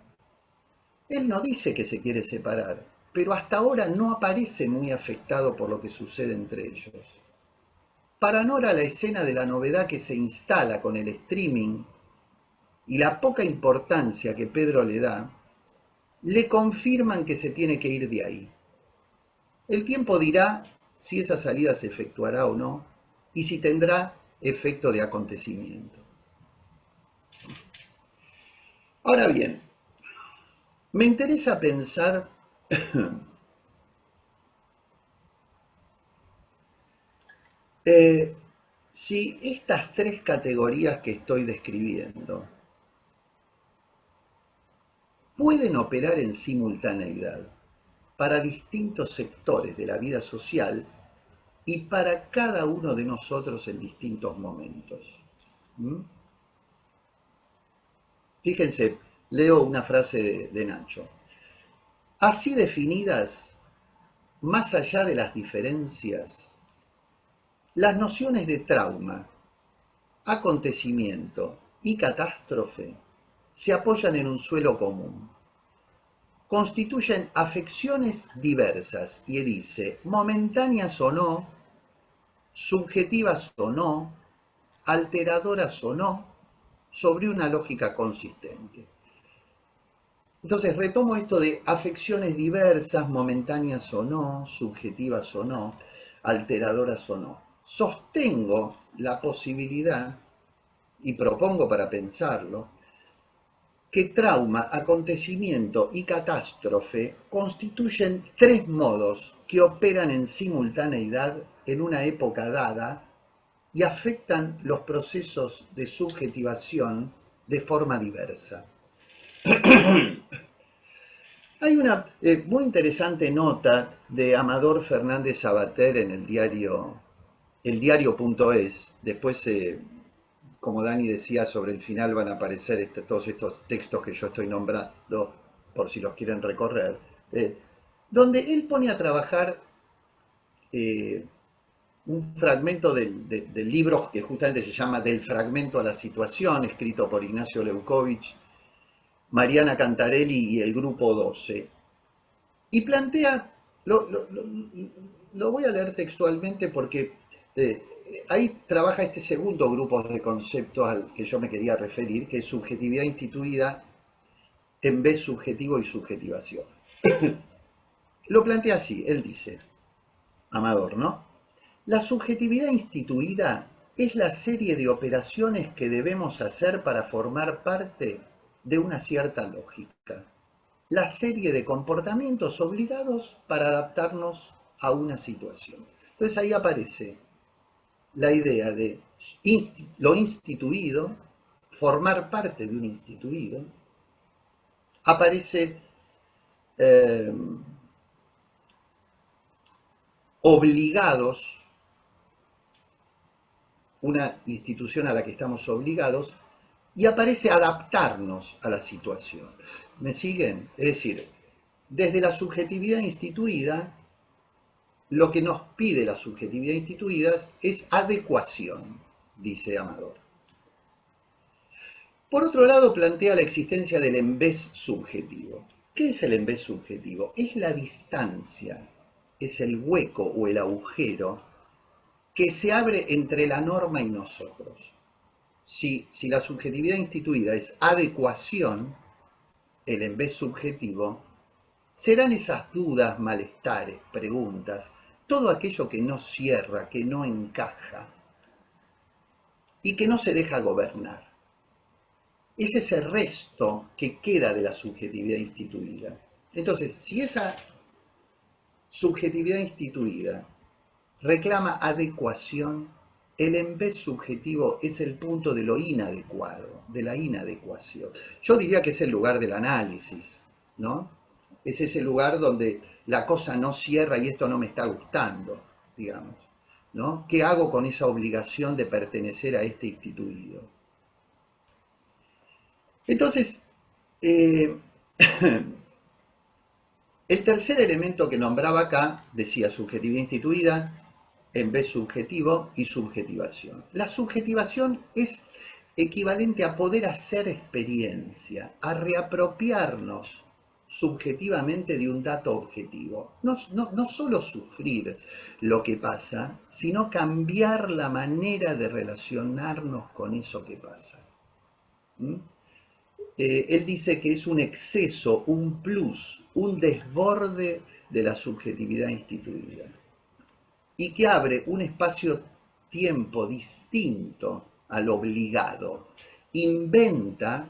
Él no dice que se quiere separar, pero hasta ahora no aparece muy afectado por lo que sucede entre ellos. Para Nora, la escena de la novedad que se instala con el streaming y la poca importancia que Pedro le da, le confirman que se tiene que ir de ahí. El tiempo dirá si esa salida se efectuará o no y si tendrá efecto de acontecimiento. Ahora bien, me interesa pensar si estas tres categorías que estoy describiendo pueden operar en simultaneidad para distintos sectores de la vida social y para cada uno de nosotros en distintos momentos. ¿Mm? Fíjense, leo una frase de Nacho. Así definidas, más allá de las diferencias, las nociones de trauma, acontecimiento y catástrofe se apoyan en un suelo común. Constituyen afecciones diversas, y dice, momentáneas o no, subjetivas o no, alteradoras o no, sobre una lógica consistente. Entonces retomo esto de afecciones diversas, momentáneas o no, subjetivas o no, alteradoras o no. Sostengo la posibilidad, y propongo para pensarlo, que trauma, acontecimiento y catástrofe constituyen tres modos que operan en simultaneidad en una época dada y afectan los procesos de subjetivación de forma diversa. Hay una muy interesante nota de Amador Fernández Sabater en el diario.es. Después, como Dani decía, sobre el final van a aparecer todos estos textos que yo estoy nombrando, por si los quieren recorrer, donde él pone a trabajar un fragmento del libro que justamente se llama Del fragmento a la situación, escrito por Ignacio Leukovich, Mariana Cantarelli y el grupo 12. Y plantea, lo voy a leer textualmente porque ahí trabaja este segundo grupo de conceptos al que yo me quería referir, que es subjetividad instituida en vez subjetivo y subjetivación. Lo plantea así, él dice, Amador, ¿no? La subjetividad instituida es la serie de operaciones que debemos hacer para formar parte de una cierta lógica. La serie de comportamientos obligados para adaptarnos a una situación. Entonces ahí aparece la idea de lo instituido, formar parte de un instituido. Aparece obligados, una institución a la que estamos obligados, y aparece adaptarnos a la situación. ¿Me siguen? Es decir, desde la subjetividad instituida, lo que nos pide la subjetividad instituida es adecuación, dice Amador. Por otro lado, plantea la existencia del embés subjetivo. ¿Qué es el embés subjetivo? Es la distancia, es el hueco o el agujero que se abre entre la norma y nosotros. Si la subjetividad instituida es adecuación, el embés subjetivo, serán esas dudas, malestares, preguntas, todo aquello que no cierra, que no encaja y que no se deja gobernar. Es ese resto que queda de la subjetividad instituida. Entonces, si esa subjetividad instituida reclama adecuación, el embés subjetivo es el punto de lo inadecuado, de la inadecuación. Yo diría que es el lugar del análisis, ¿no? Es ese lugar donde la cosa no cierra y esto no me está gustando, digamos, ¿no? ¿Qué hago con esa obligación de pertenecer a este instituido? Entonces, el tercer elemento que nombraba acá, decía subjetividad instituida, en vez subjetivo y subjetivación. La subjetivación es equivalente a poder hacer experiencia, a reapropiarnos subjetivamente de un dato objetivo. No solo sufrir lo que pasa, sino cambiar la manera de relacionarnos con eso que pasa. Él dice que es un exceso, un plus, un desborde de la subjetividad instituida y que abre un espacio-tiempo distinto al obligado. Inventa,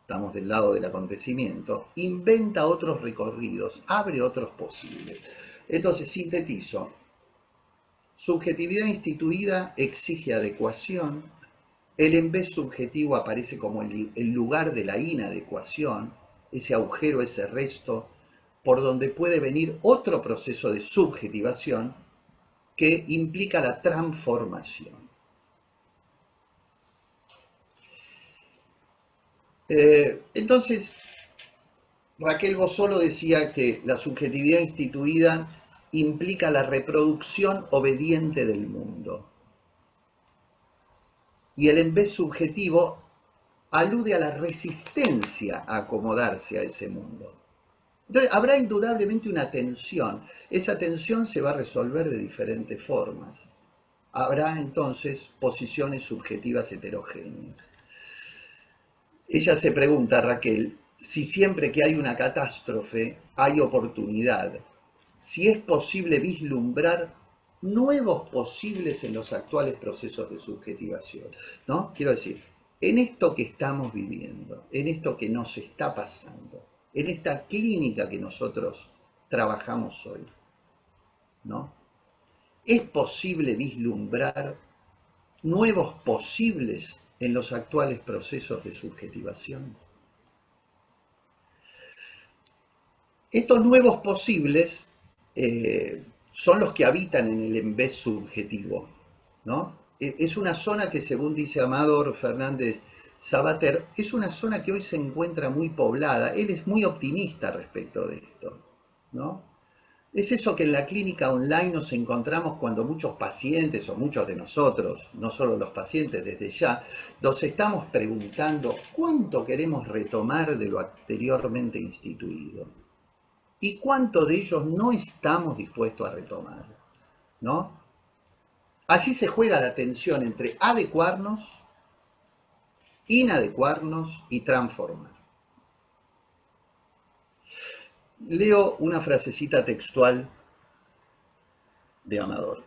estamos del lado del acontecimiento, inventa otros recorridos, abre otros posibles. Entonces, sintetizo, subjetividad instituida exige adecuación, el embés subjetivo aparece como el lugar de la inadecuación, ese agujero, ese resto, por donde puede venir otro proceso de subjetivación que implica la transformación. Entonces, Raquel Bossolo decía que la subjetividad instituida implica la reproducción obediente del mundo. Y el embés subjetivo alude a la resistencia a acomodarse a ese mundo. Entonces, habrá indudablemente una tensión. Esa tensión se va a resolver de diferentes formas. Habrá entonces posiciones subjetivas heterogéneas. Ella se pregunta, Raquel, si siempre que hay una catástrofe hay oportunidad, si es posible vislumbrar nuevos posibles en los actuales procesos de subjetivación, ¿no? Quiero decir, en esto que estamos viviendo, en esto que nos está pasando, en esta clínica que nosotros trabajamos hoy, ¿no? ¿Es posible vislumbrar nuevos posibles en los actuales procesos de subjetivación? Estos nuevos posibles son los que habitan en el embés subjetivo, ¿no? Es una zona que, según dice Amador Fernández Sabater, es una zona que hoy se encuentra muy poblada. Él es muy optimista respecto de esto, ¿no? Es eso que en la clínica online nos encontramos cuando muchos pacientes, o muchos de nosotros, no solo los pacientes desde ya, nos estamos preguntando cuánto queremos retomar de lo anteriormente instituido y cuánto de ellos no estamos dispuestos a retomar, ¿no? Allí se juega la tensión entre adecuarnos, inadecuarnos y transformar. Leo una frasecita textual de Amador.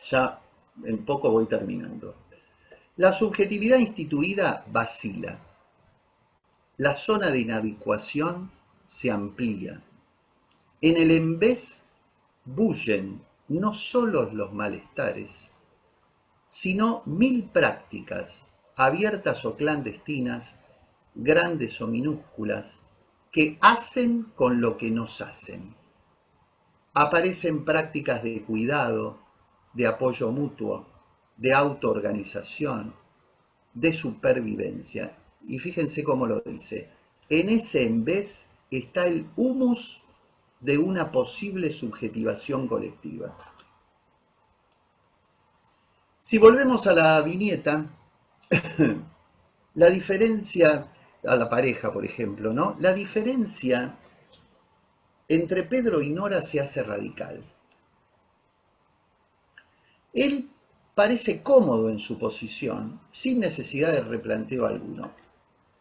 Ya en poco voy terminando. La subjetividad instituida vacila. La zona de inadecuación se amplía. En el embés bullen no solo los malestares, sino 1000 prácticas, abiertas o clandestinas, grandes o minúsculas, que hacen con lo que nos hacen. Aparecen prácticas de cuidado, de apoyo mutuo, de autoorganización, de supervivencia. Y fíjense cómo lo dice. En ese embés está el humus de una posible subjetivación colectiva. Si volvemos a la viñeta, la diferencia, a la pareja, por ejemplo, ¿no? La diferencia entre Pedro y Nora se hace radical. Él parece cómodo en su posición, sin necesidad de replanteo alguno.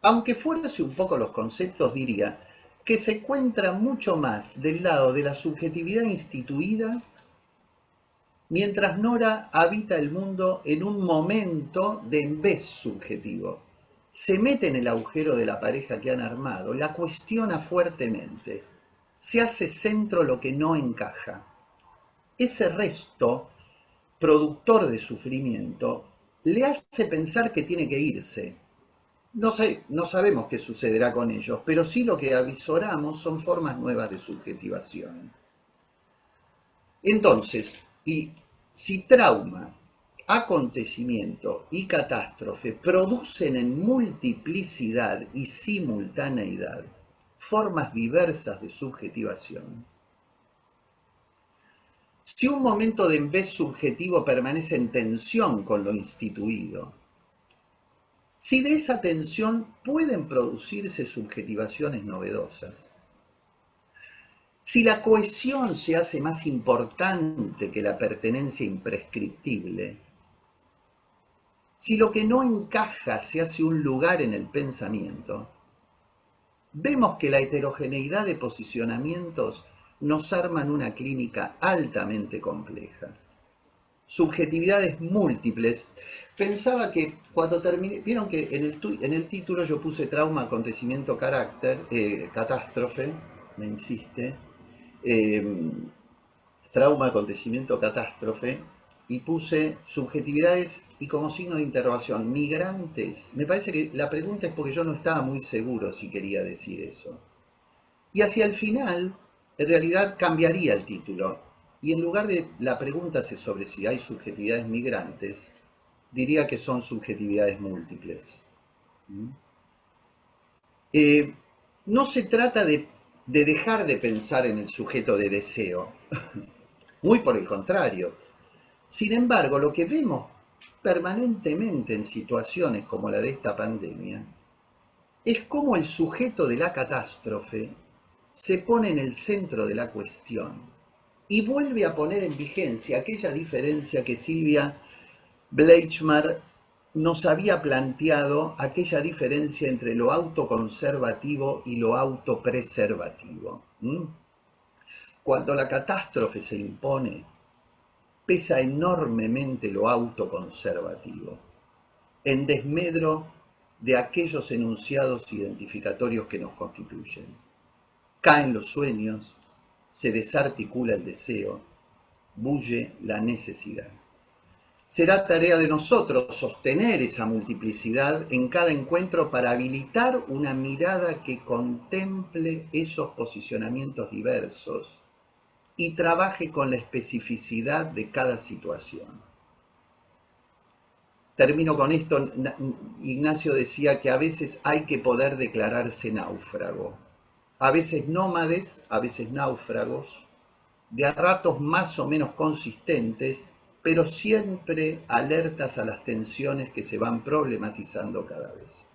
Aunque fuerce un poco los conceptos, diría que se encuentra mucho más del lado de la subjetividad instituida, mientras Nora habita el mundo en un momento de embés subjetivo. Se mete en el agujero de la pareja que han armado, la cuestiona fuertemente, se hace centro lo que no encaja. Ese resto, productor de sufrimiento, le hace pensar que tiene que irse. No sabemos qué sucederá con ellos, pero sí lo que avisoramos son formas nuevas de subjetivación. Entonces, y si trauma, acontecimiento y catástrofe producen en multiplicidad y simultaneidad formas diversas de subjetivación, si un momento de embés subjetivo permanece en tensión con lo instituido, si de esa tensión pueden producirse subjetivaciones novedosas, si la cohesión se hace más importante que la pertenencia imprescriptible, si lo que no encaja se hace un lugar en el pensamiento, vemos que la heterogeneidad de posicionamientos nos arman una clínica altamente compleja. Subjetividades múltiples. Pensaba que cuando terminé, vieron que en el título yo puse trauma, acontecimiento, catástrofe, me insiste, trauma, acontecimiento, catástrofe, y puse subjetividades y como signo de interrogación, migrantes. Me parece que la pregunta es porque yo no estaba muy seguro si quería decir eso. Y hacia el final, en realidad cambiaría el título. Y en lugar de la pregunta sobre si hay subjetividades migrantes, diría que son subjetividades múltiples. No se trata de dejar de pensar en el sujeto de deseo, muy por el contrario. Sin embargo, lo que vemos permanentemente en situaciones como la de esta pandemia es cómo el sujeto de la catástrofe se pone en el centro de la cuestión y vuelve a poner en vigencia aquella diferencia que Silvia Bleichmar nos había planteado, aquella diferencia entre lo autoconservativo y lo autopreservativo. Cuando la catástrofe se impone, pesa enormemente lo autoconservativo, en desmedro de aquellos enunciados identificatorios que nos constituyen. Caen los sueños, se desarticula el deseo, bulle la necesidad. Será tarea de nosotros sostener esa multiplicidad en cada encuentro para habilitar una mirada que contemple esos posicionamientos diversos y trabaje con la especificidad de cada situación. Termino con esto. Ignacio decía que a veces hay que poder declararse náufrago. A veces nómades, a veces náufragos, de a ratos más o menos consistentes, pero siempre alertas a las tensiones que se van problematizando cada vez.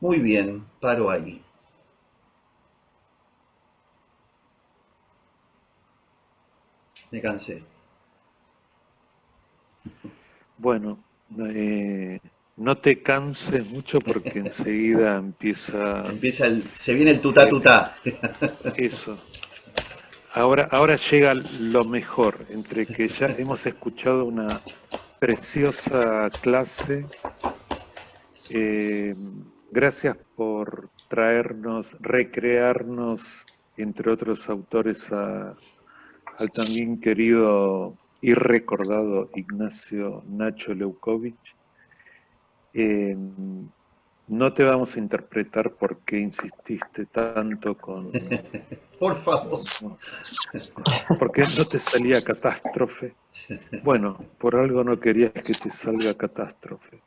Muy bien, paro ahí. Me cansé. Bueno, no te canses mucho porque enseguida empieza Se viene el tutá tutá. eso. Ahora llega lo mejor, entre que ya hemos escuchado una preciosa clase. Gracias por traernos, recrearnos, entre otros autores, al también querido y recordado Ignacio Nacho Leukovich. No te vamos a interpretar por qué insististe tanto con... Por favor. ¿Por qué no te salía catástrofe? Bueno, por algo no querías que te salga catástrofe.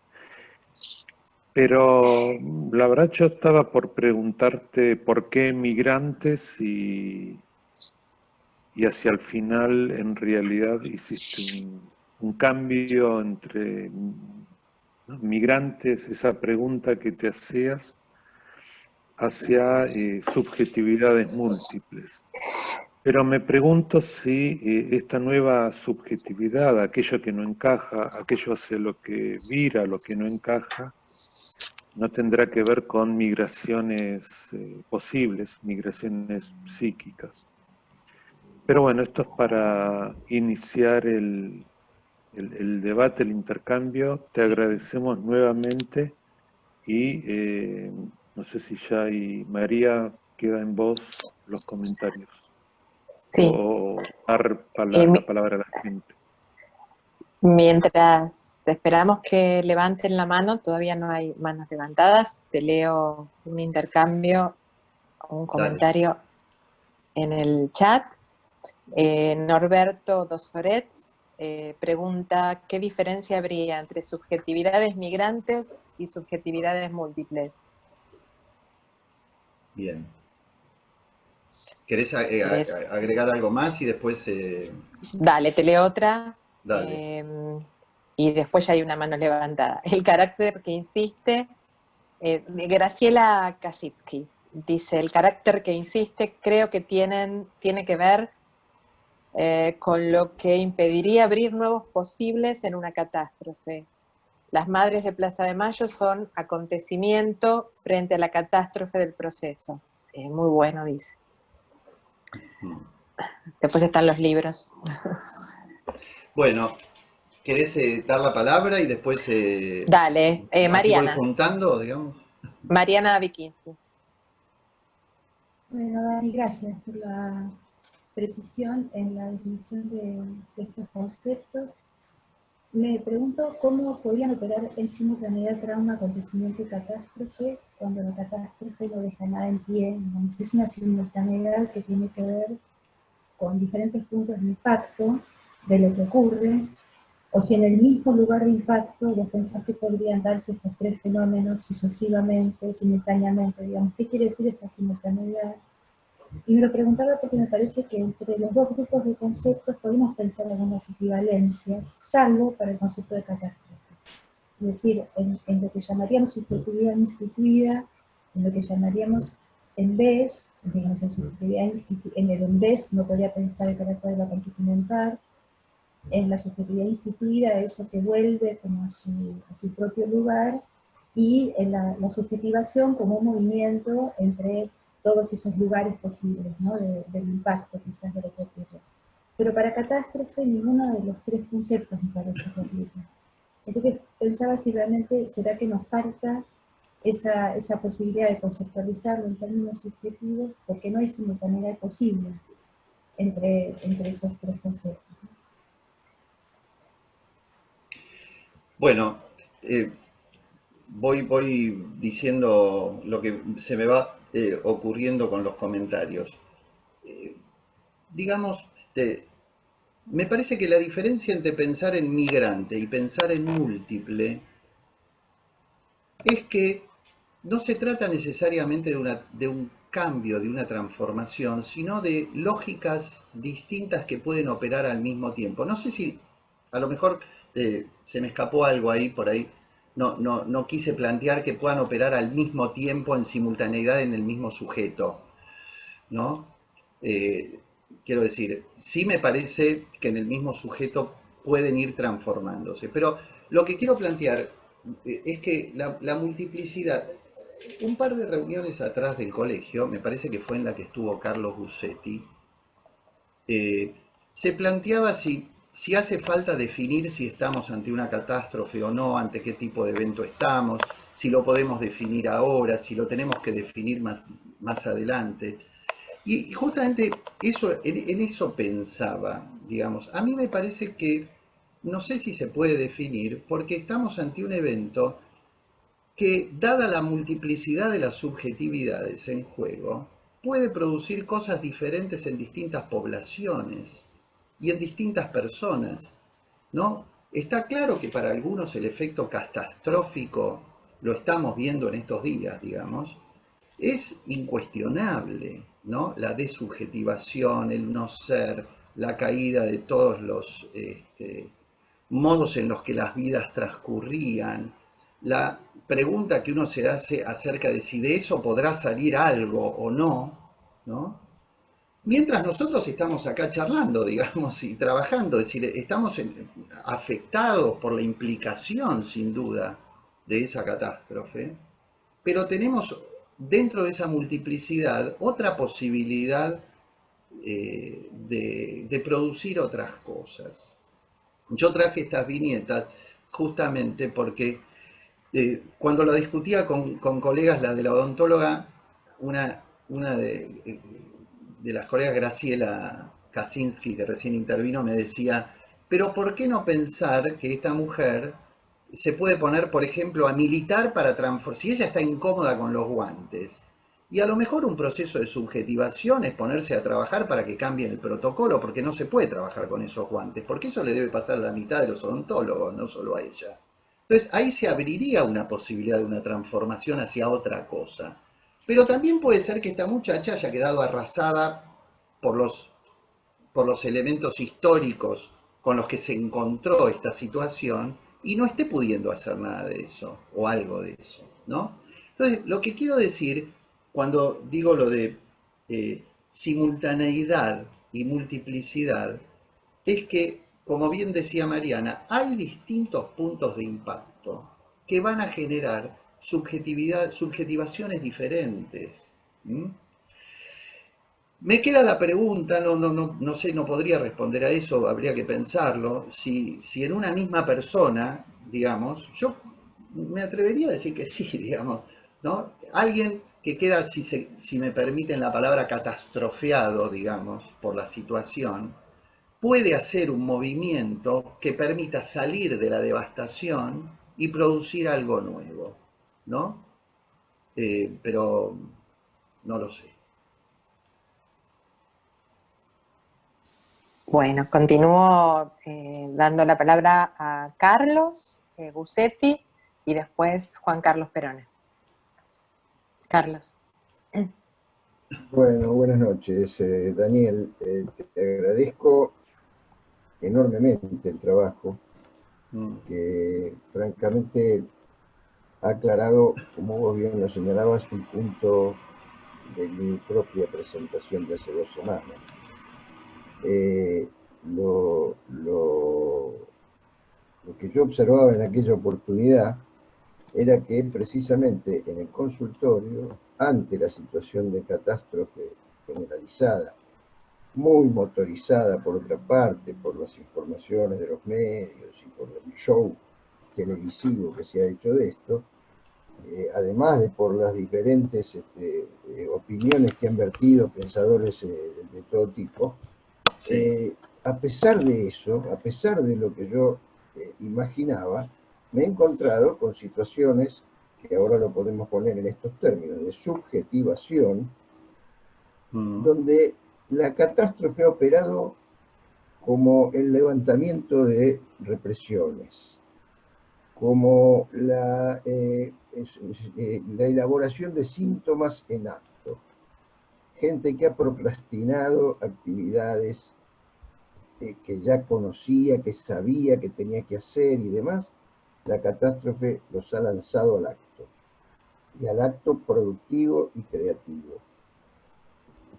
Pero la verdad yo estaba por preguntarte por qué migrantes y hacia el final en realidad hiciste un cambio entre, ¿no?, migrantes, esa pregunta que te hacías, hacia subjetividades múltiples. Pero me pregunto si esta nueva subjetividad, aquello que no encaja, aquello hacia lo que vira, lo que no encaja, no tendrá que ver con migraciones posibles, migraciones psíquicas. Pero bueno, esto es para iniciar el debate, el intercambio. Te agradecemos nuevamente y no sé si ya hay, María, queda en vos los comentarios. Sí. O dar la palabra a la gente. Mientras esperamos que levanten la mano, todavía no hay manos levantadas, te leo un intercambio o un comentario en el chat. Norberto Dosorets pregunta ¿qué diferencia habría entre subjetividades migrantes y subjetividades múltiples? Bien. ¿Querés agregar algo más y después...? Dale, te leo otra. Dale. Y después ya hay una mano levantada. El carácter que insiste, Graciela Kasitsky dice, el carácter que insiste creo que tiene que ver con lo que impediría abrir nuevos posibles en una catástrofe. Las madres de Plaza de Mayo son acontecimiento frente a la catástrofe del proceso. Muy bueno, dice. Después están los libros. Bueno, ¿querés dar la palabra y después... Dale, Mariana. Voy juntando, digamos. Mariana Vikinski. Bueno, Dani, gracias por la precisión en la definición de estos conceptos. Me pregunto cómo podrían operar en simultaneidad trauma, acontecimiento y catástrofe cuando la catástrofe no deja nada en pie. Digamos, es una simultaneidad que tiene que ver con diferentes puntos de impacto de lo que ocurre, o si en el mismo lugar de impacto vos pensás que podrían darse estos tres fenómenos sucesivamente, simultáneamente, digamos, ¿qué quiere decir esta simultaneidad? Y me lo preguntaba porque me parece que entre los dos grupos de conceptos podemos pensar algunas equivalencias, salvo para el concepto de catástrofe. Es decir, en lo que llamaríamos subjetividad instituida, en lo que llamaríamos en vez, digamos, en el en vez uno podría pensar el carácter del acontecimiento, en la subjetividad instituida, eso que vuelve como a su propio lugar, y en la subjetivación como un movimiento entre todos esos lugares posibles, ¿no? Del impacto quizás de lo que ocurre. Pero para catástrofe ninguno de los tres conceptos me parece que aplica. Entonces pensaba si realmente será que nos falta esa posibilidad de conceptualizarlo en términos subjetivos, porque no hay simultaneidad posible. entre esos tres conceptos. Bueno, voy diciendo lo que se me va ocurriendo con los comentarios. Digamos, me parece que la diferencia entre pensar en migrante y pensar en múltiple es que no se trata necesariamente de un cambio, de una transformación, sino de lógicas distintas que pueden operar al mismo tiempo. No sé si a lo mejor se me escapó algo ahí por ahí. No quise plantear que puedan operar al mismo tiempo en simultaneidad en el mismo sujeto, ¿no? Eh, Quiero decir, sí me parece que en el mismo sujeto pueden ir transformándose, pero lo que quiero plantear es que la multiplicidad, un par de reuniones atrás del colegio, me parece que fue en la que estuvo Carlos Bussetti, se planteaba si hace falta definir si estamos ante una catástrofe o no, ante qué tipo de evento estamos, si lo podemos definir ahora, si lo tenemos que definir más adelante. Y justamente en eso pensaba, digamos. A mí me parece que no sé si se puede definir porque estamos ante un evento que, dada la multiplicidad de las subjetividades en juego, puede producir cosas diferentes en distintas poblaciones y en distintas personas, ¿no? Está claro que para algunos el efecto catastrófico, lo estamos viendo en estos días, digamos, es incuestionable, ¿no? La desubjetivación, el no ser, la caída de todos los modos en los que las vidas transcurrían, la pregunta que uno se hace acerca de si de eso podrá salir algo o no, ¿no? Mientras nosotros estamos acá charlando, digamos, y trabajando, es decir, estamos afectados por la implicación, sin duda, de esa catástrofe, pero tenemos dentro de esa multiplicidad otra posibilidad de producir otras cosas. Yo traje estas viñetas justamente porque cuando lo discutía con colegas, la de la odontóloga, una de las colegas, Graciela Kaczynski, que recién intervino, me decía, pero ¿por qué no pensar que esta mujer se puede poner, por ejemplo, a militar para transformar, si ella está incómoda con los guantes? Y a lo mejor un proceso de subjetivación es ponerse a trabajar para que cambien el protocolo, porque no se puede trabajar con esos guantes, porque eso le debe pasar a la mitad de los odontólogos, no solo a ella. Entonces ahí se abriría una posibilidad de una transformación hacia otra cosa. Pero también puede ser que esta muchacha haya quedado arrasada por por los elementos históricos con los que se encontró esta situación y no esté pudiendo hacer nada de eso o algo de eso, ¿no? Entonces, lo que quiero decir cuando digo lo de simultaneidad y multiplicidad es que, como bien decía Mariana, hay distintos puntos de impacto que van a generar subjetivaciones diferentes. ¿Mm? Me queda la pregunta, no sé, no podría responder a eso, habría que pensarlo, si en una misma persona, digamos, yo me atrevería a decir que sí, digamos, ¿no? Alguien que queda, si me permiten la palabra, catastrofeado, digamos, por la situación, puede hacer un movimiento que permita salir de la devastación y producir algo nuevo, ¿no? Pero no lo sé. Bueno, continúo dando la palabra a Carlos Bussetti y después Juan Carlos Perone. Carlos. Bueno, buenas noches, Daniel. Te agradezco enormemente el trabajo que francamente ha aclarado, como vos bien lo señalabas, un punto de mi propia presentación de hace 2 semanas. Lo que yo observaba en aquella oportunidad era que precisamente en el consultorio, ante la situación de catástrofe generalizada, muy motorizada por otra parte, por las informaciones de los medios y por el show televisivo que se ha hecho de esto, además de por las diferentes opiniones que han vertido pensadores de todo tipo, Sí. A pesar de eso, a pesar de lo que yo imaginaba, me he encontrado con situaciones que ahora lo podemos poner en estos términos, de subjetivación, donde la catástrofe ha operado como el levantamiento de represiones, como la elaboración de síntomas en acto, gente que ha procrastinado actividades que ya conocía, que sabía que tenía que hacer y demás, la catástrofe los ha lanzado al acto, y al acto productivo y creativo.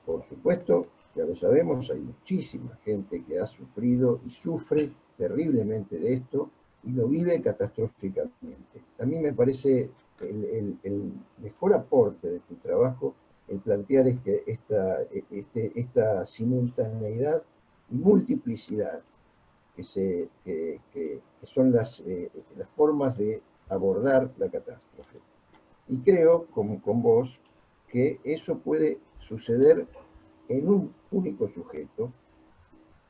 Por supuesto, ya lo sabemos, hay muchísima gente que ha sufrido y sufre terriblemente de esto y lo vive catastróficamente. A mí me parece el mejor aporte de tu trabajo el plantear esta simultaneidad y multiplicidad que son las formas de abordar la catástrofe. Y creo, como con vos, que eso puede suceder en un único sujeto,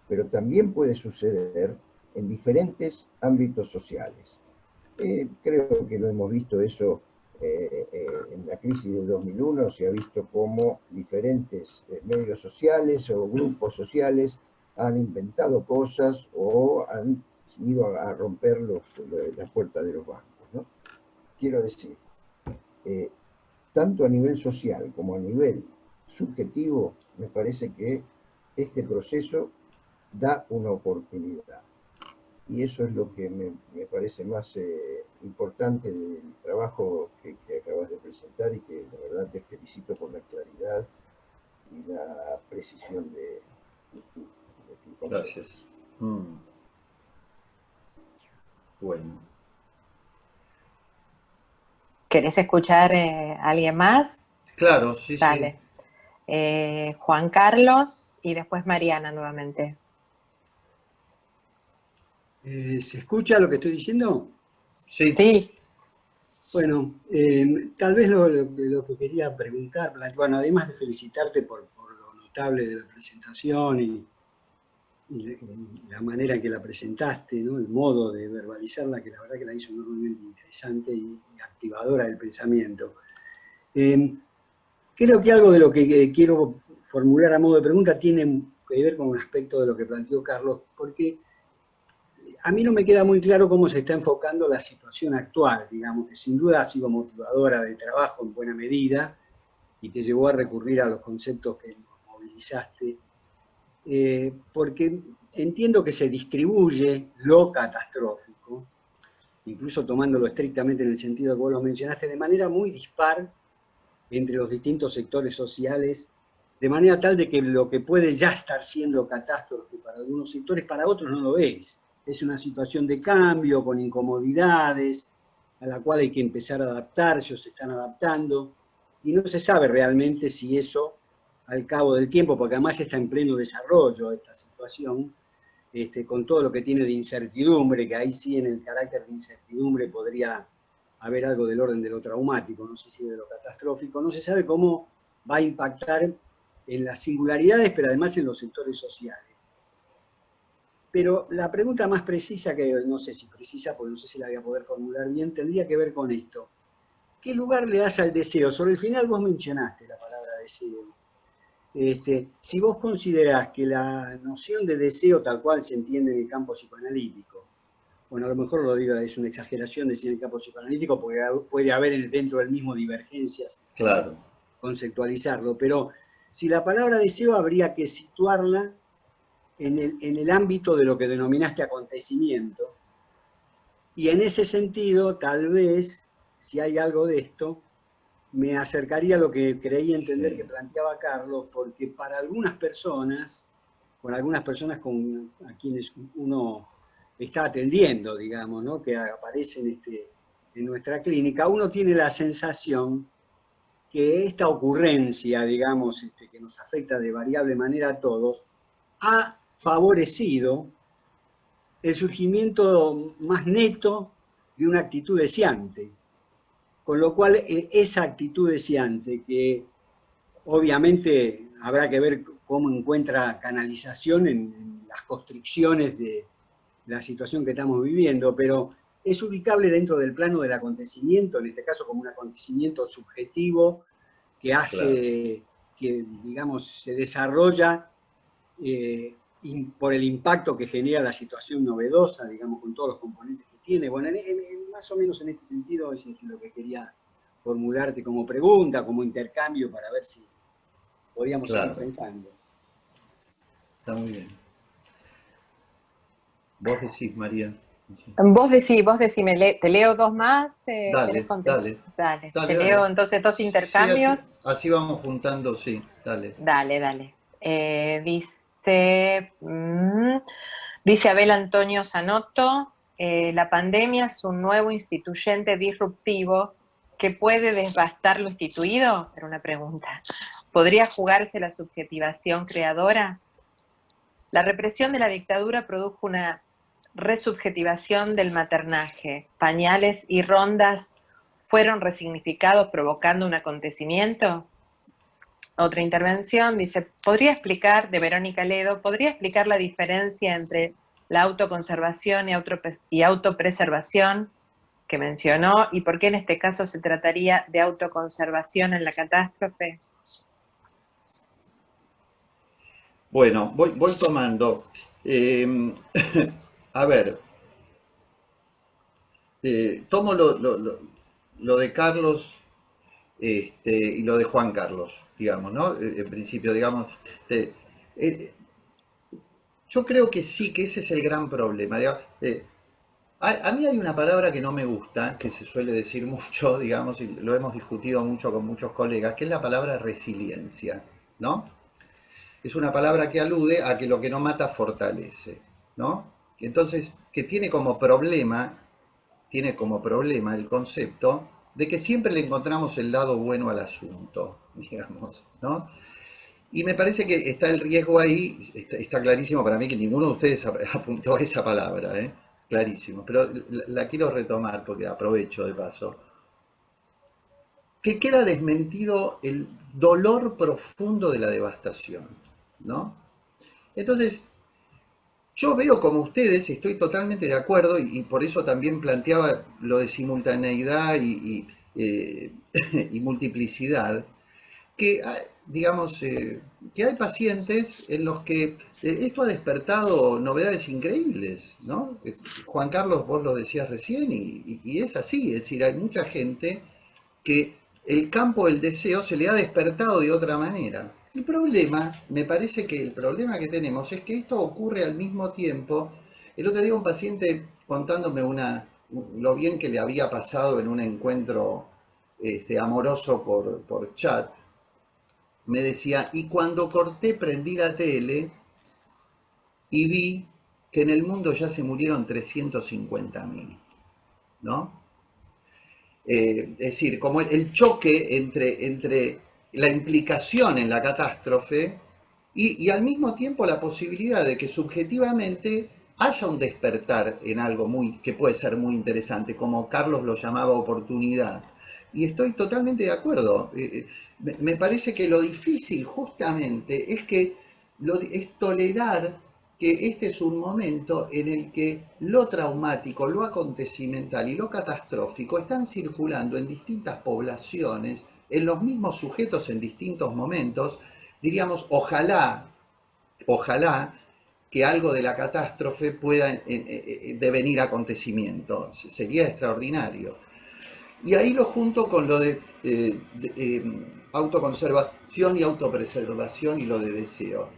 pero también puede suceder en diferentes ámbitos sociales. Creo que lo hemos visto eso en la crisis del 2001, se ha visto cómo diferentes medios sociales o grupos sociales han inventado cosas o han ido a romper las puertas de los bancos, ¿no? Quiero decir, tanto a nivel social como a nivel subjetivo, me parece que este proceso da una oportunidad. Y eso es lo que me parece más importante del trabajo que acabas de presentar y que la verdad te felicito por la claridad y la precisión de tu concepto. Gracias. Bueno. ¿Querés escuchar a alguien más? Claro, sí, Dale. Juan Carlos y después Mariana nuevamente. ¿Se escucha lo que estoy diciendo? sí. Sí. Bueno, tal vez lo que quería preguntar, bueno, además de felicitarte por lo notable de la presentación y la manera en que la presentaste, ¿no? El modo de verbalizarla, que la verdad que la hizo enormemente interesante y activadora del pensamiento. Creo que algo de lo que quiero formular a modo de pregunta tiene que ver con un aspecto de lo que planteó Carlos, porque a mí no me queda muy claro cómo se está enfocando la situación actual, digamos, que sin duda ha sido motivadora de trabajo en buena medida y te llevó a recurrir a los conceptos que movilizaste, porque entiendo que se distribuye lo catastrófico, incluso tomándolo estrictamente en el sentido que vos lo mencionaste, de manera muy dispar entre los distintos sectores sociales, de manera tal de que lo que puede ya estar siendo catástrofe para algunos sectores, para otros no lo es. Es una situación de cambio, con incomodidades, a la cual hay que empezar a adaptarse o se están adaptando, y no se sabe realmente si eso, al cabo del tiempo, porque además está en pleno desarrollo esta situación, con todo lo que tiene de incertidumbre, que ahí sí en el carácter de incertidumbre podría haber algo del orden de lo traumático, no sé si de lo catastrófico, no se sabe cómo va a impactar en las singularidades, pero además en los sectores sociales. Pero la pregunta más precisa, que no sé si precisa, porque no sé si la voy a poder formular bien, tendría que ver con esto. ¿Qué lugar le das al deseo? Sobre el final vos mencionaste la palabra deseo. Si vos considerás que la noción de deseo tal cual se entiende en el campo psicoanalítico, bueno, a lo mejor lo digo, es una exageración decir en el campo psicoanalítico, porque puede haber dentro del mismo divergencias, Claro. Conceptualizarlo, pero si la palabra deseo habría que situarla en el ámbito de lo que denominaste acontecimiento, y en ese sentido, tal vez, si hay algo de esto, me acercaría a lo que creí entender que planteaba Carlos, porque para algunas personas, a quienes uno está atendiendo, digamos, ¿no? Que aparecen en nuestra clínica, uno tiene la sensación que esta ocurrencia, digamos, que nos afecta de variable manera a todos, ha favorecido el surgimiento más neto de una actitud deseante. Con lo cual, esa actitud deseante, que obviamente habrá que ver cómo encuentra canalización en las constricciones de la situación que estamos viviendo, pero es ubicable dentro del plano del acontecimiento, en este caso como un acontecimiento subjetivo que hace que, digamos, se desarrolla por el impacto que genera la situación novedosa, digamos, con todos los componentes que tiene. Bueno, más o menos en este sentido es lo que quería formularte como pregunta, como intercambio, para ver si podíamos seguir pensando. Está muy bien. Vos decís, María. Vos decime, te leo dos más. Dale. Te leo entonces dos intercambios. Sí, así vamos juntando, sí, dale. Dale. Dice Abel Antonio Zanotto, la pandemia es un nuevo instituyente disruptivo que puede devastar lo instituido. Era una pregunta. ¿Podría jugarse la subjetivación creadora? La represión de la dictadura produjo una resubjetivación del maternaje. Pañales y rondas fueron resignificados provocando un acontecimiento. Otra intervención dice, de Verónica Ledo, ¿podría explicar la diferencia entre la autoconservación y autopreservación que mencionó, y por qué en este caso se trataría de autoconservación en la catástrofe? Bueno, voy tomando. A ver, tomo lo de Carlos y lo de Juan Carlos, digamos, ¿no? En principio, digamos, yo creo que sí, que ese es el gran problema. Digamos, a mí hay una palabra que no me gusta, que se suele decir mucho, digamos, y lo hemos discutido mucho con muchos colegas, que es la palabra resiliencia, ¿no? Es una palabra que alude a que lo que no mata fortalece, ¿no? Entonces, que tiene como problema el concepto de que siempre le encontramos el lado bueno al asunto, digamos, ¿no? Y me parece que está el riesgo ahí, está clarísimo para mí que ninguno de ustedes apuntó a esa palabra, ¿eh? Clarísimo, pero la quiero retomar porque aprovecho de paso. Que queda desmentido el dolor profundo de la devastación, ¿no? Entonces, yo veo como ustedes, estoy totalmente de acuerdo, y por eso también planteaba lo de simultaneidad y multiplicidad, que digamos que hay pacientes en los que esto ha despertado novedades increíbles, ¿no? Juan Carlos, vos lo decías recién, y es así, es decir, hay mucha gente que el campo del deseo se le ha despertado de otra manera. El problema, me parece que el problema que tenemos es que esto ocurre al mismo tiempo. El otro día un paciente contándome lo bien que le había pasado en un encuentro amoroso por chat, me decía, y cuando corté prendí la tele y vi que en el mundo ya se murieron 350.000, ¿no? Es decir, como el choque entre la implicación en la catástrofe y al mismo tiempo la posibilidad de que subjetivamente haya un despertar en algo que puede ser muy interesante, como Carlos lo llamaba oportunidad. Y estoy totalmente de acuerdo. Me parece que lo difícil justamente es tolerar que este es un momento en el que lo traumático, lo acontecimental y lo catastrófico están circulando en distintas poblaciones, en los mismos sujetos en distintos momentos. Diríamos, ojalá que algo de la catástrofe pueda devenir acontecimiento. Sería extraordinario. Y ahí lo junto con lo de autoconservación y autopreservación y lo de deseo.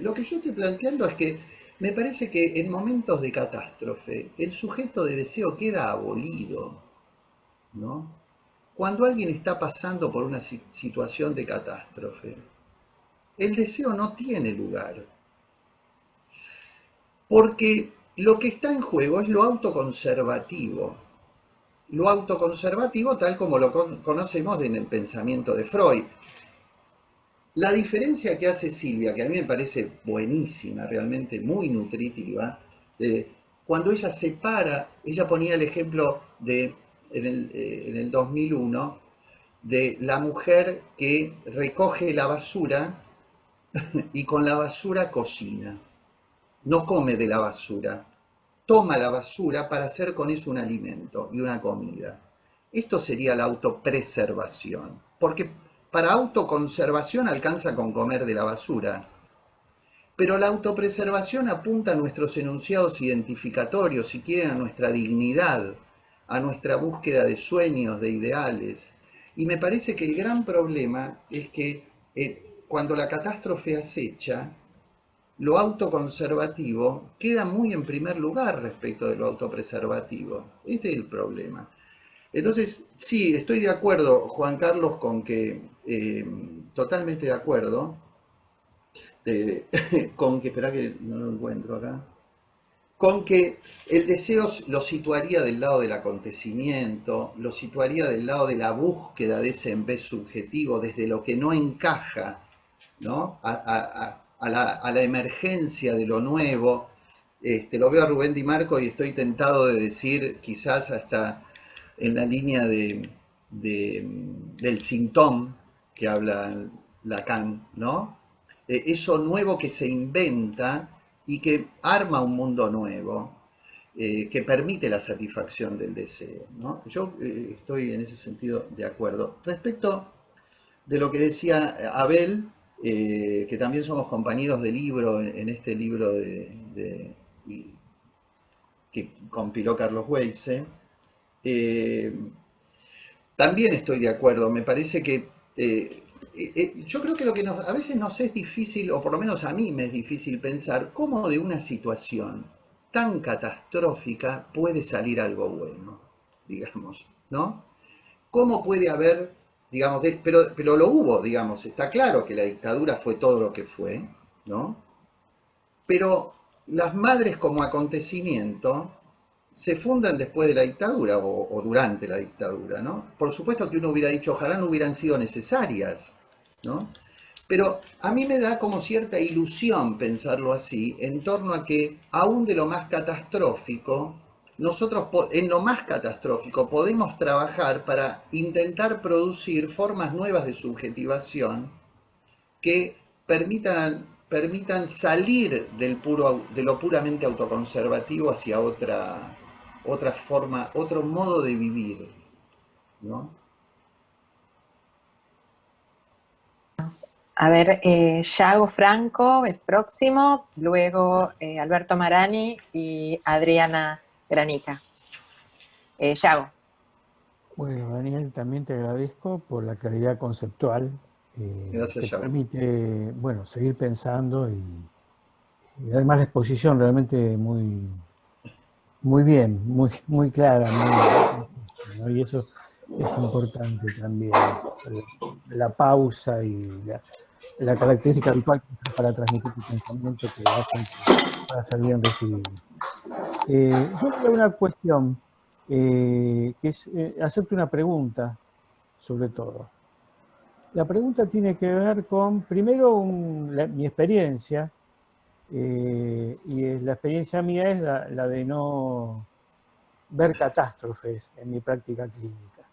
Lo que yo estoy planteando es que me parece que en momentos de catástrofe el sujeto de deseo queda abolido, ¿no? Cuando alguien está pasando por una situación de catástrofe, el deseo no tiene lugar, porque lo que está en juego es lo autoconservativo. Lo autoconservativo tal como lo conocemos en el pensamiento de Freud. La diferencia que hace Silvia, que a mí me parece buenísima, realmente muy nutritiva, cuando ella separa, ella ponía el ejemplo en el 2001, de la mujer que recoge la basura y con la basura cocina. No come de la basura, toma la basura para hacer con eso un alimento y una comida. Esto sería la autopreservación, porque para autoconservación alcanza con comer de la basura, pero la autopreservación apunta a nuestros enunciados identificatorios, si quieren, a nuestra dignidad, a nuestra búsqueda de sueños, de ideales. Y me parece que el gran problema es que cuando la catástrofe acecha, lo autoconservativo queda muy en primer lugar respecto de lo autopreservativo. Este es el problema. Entonces, sí, estoy de acuerdo, Juan Carlos, con que, totalmente de acuerdo, con que, espera que no lo encuentro acá, con que el deseo lo situaría del lado del acontecimiento, lo situaría del lado de la búsqueda de ese en vez subjetivo, desde lo que no encaja, ¿no? A la emergencia de lo nuevo. Lo veo a Rubén Di Marco y estoy tentado de decir, quizás hasta en la línea del sintón que habla Lacan, ¿no? Eso nuevo que se inventa y que arma un mundo nuevo, que permite la satisfacción del deseo, ¿no? Yo estoy en ese sentido de acuerdo. Respecto de lo que decía Abel, que también somos compañeros de libro en este libro que compiló Carlos Weisse, también estoy de acuerdo. Me parece que yo creo que lo que a veces nos es difícil, o por lo menos a mí me es difícil pensar cómo de una situación tan catastrófica puede salir algo bueno, digamos, ¿no? ¿Cómo puede haber, digamos, pero lo hubo, digamos, está claro que la dictadura fue todo lo que fue, ¿no? Pero las madres como acontecimiento se fundan después de la dictadura o durante la dictadura, ¿no? Por supuesto que uno hubiera dicho, ojalá no hubieran sido necesarias, ¿no? Pero a mí me da como cierta ilusión pensarlo así, en torno a que aún de lo más catastrófico, nosotros en lo más catastrófico podemos trabajar para intentar producir formas nuevas de subjetivación que permitan salir de lo puramente autoconservativo hacia otra forma, otro modo de vivir, ¿no? A ver, Yago Franco, el próximo, luego Alberto Marani y Adriana Granica. Yago. Bueno, Daniel, también te agradezco por la claridad conceptual Gracias, que Yago. permite, bueno, seguir pensando y además la exposición realmente muy bien, muy clara, ¿no? Y eso es importante también, la pausa y la característica habitual para transmitir tu pensamiento que hacen que pueda ser bien recibido. Yo voy a una cuestión, que es hacerte una pregunta, sobre todo. La pregunta tiene que ver con, primero, mi experiencia, y la experiencia mía es la de no ver catástrofes en mi práctica clínica,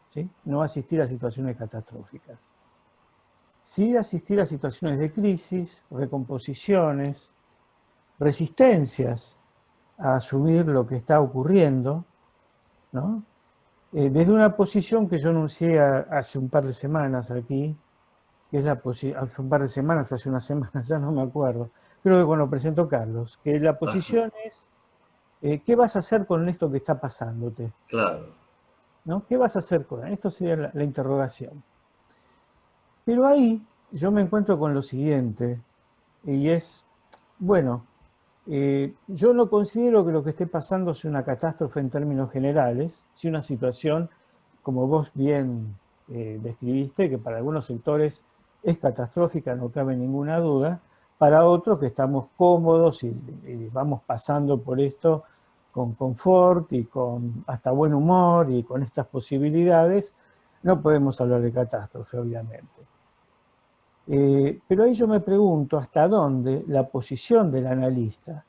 ¿sí? No asistir a situaciones catastróficas. Sí asistir a situaciones de crisis, recomposiciones, resistencias a asumir lo que está ocurriendo, ¿no? Desde una posición que yo anuncié hace un par de semanas aquí, que es hace un par de semanas o hace una semana, ya no me acuerdo, creo que cuando presentó Carlos, que la posición es, ¿qué vas a hacer con esto que está pasándote? Claro. ¿No? ¿Qué vas a hacer con esto? Esto sería la interrogación. Pero ahí yo me encuentro con lo siguiente, y es, bueno, yo no considero que lo que esté pasando sea una catástrofe en términos generales, sino una situación, como vos bien describiste, que para algunos sectores es catastrófica, no cabe ninguna duda, para otros que estamos cómodos y vamos pasando por esto con confort y con hasta buen humor y con estas posibilidades, no podemos hablar de catástrofe, obviamente. Pero ahí yo me pregunto hasta dónde la posición del analista,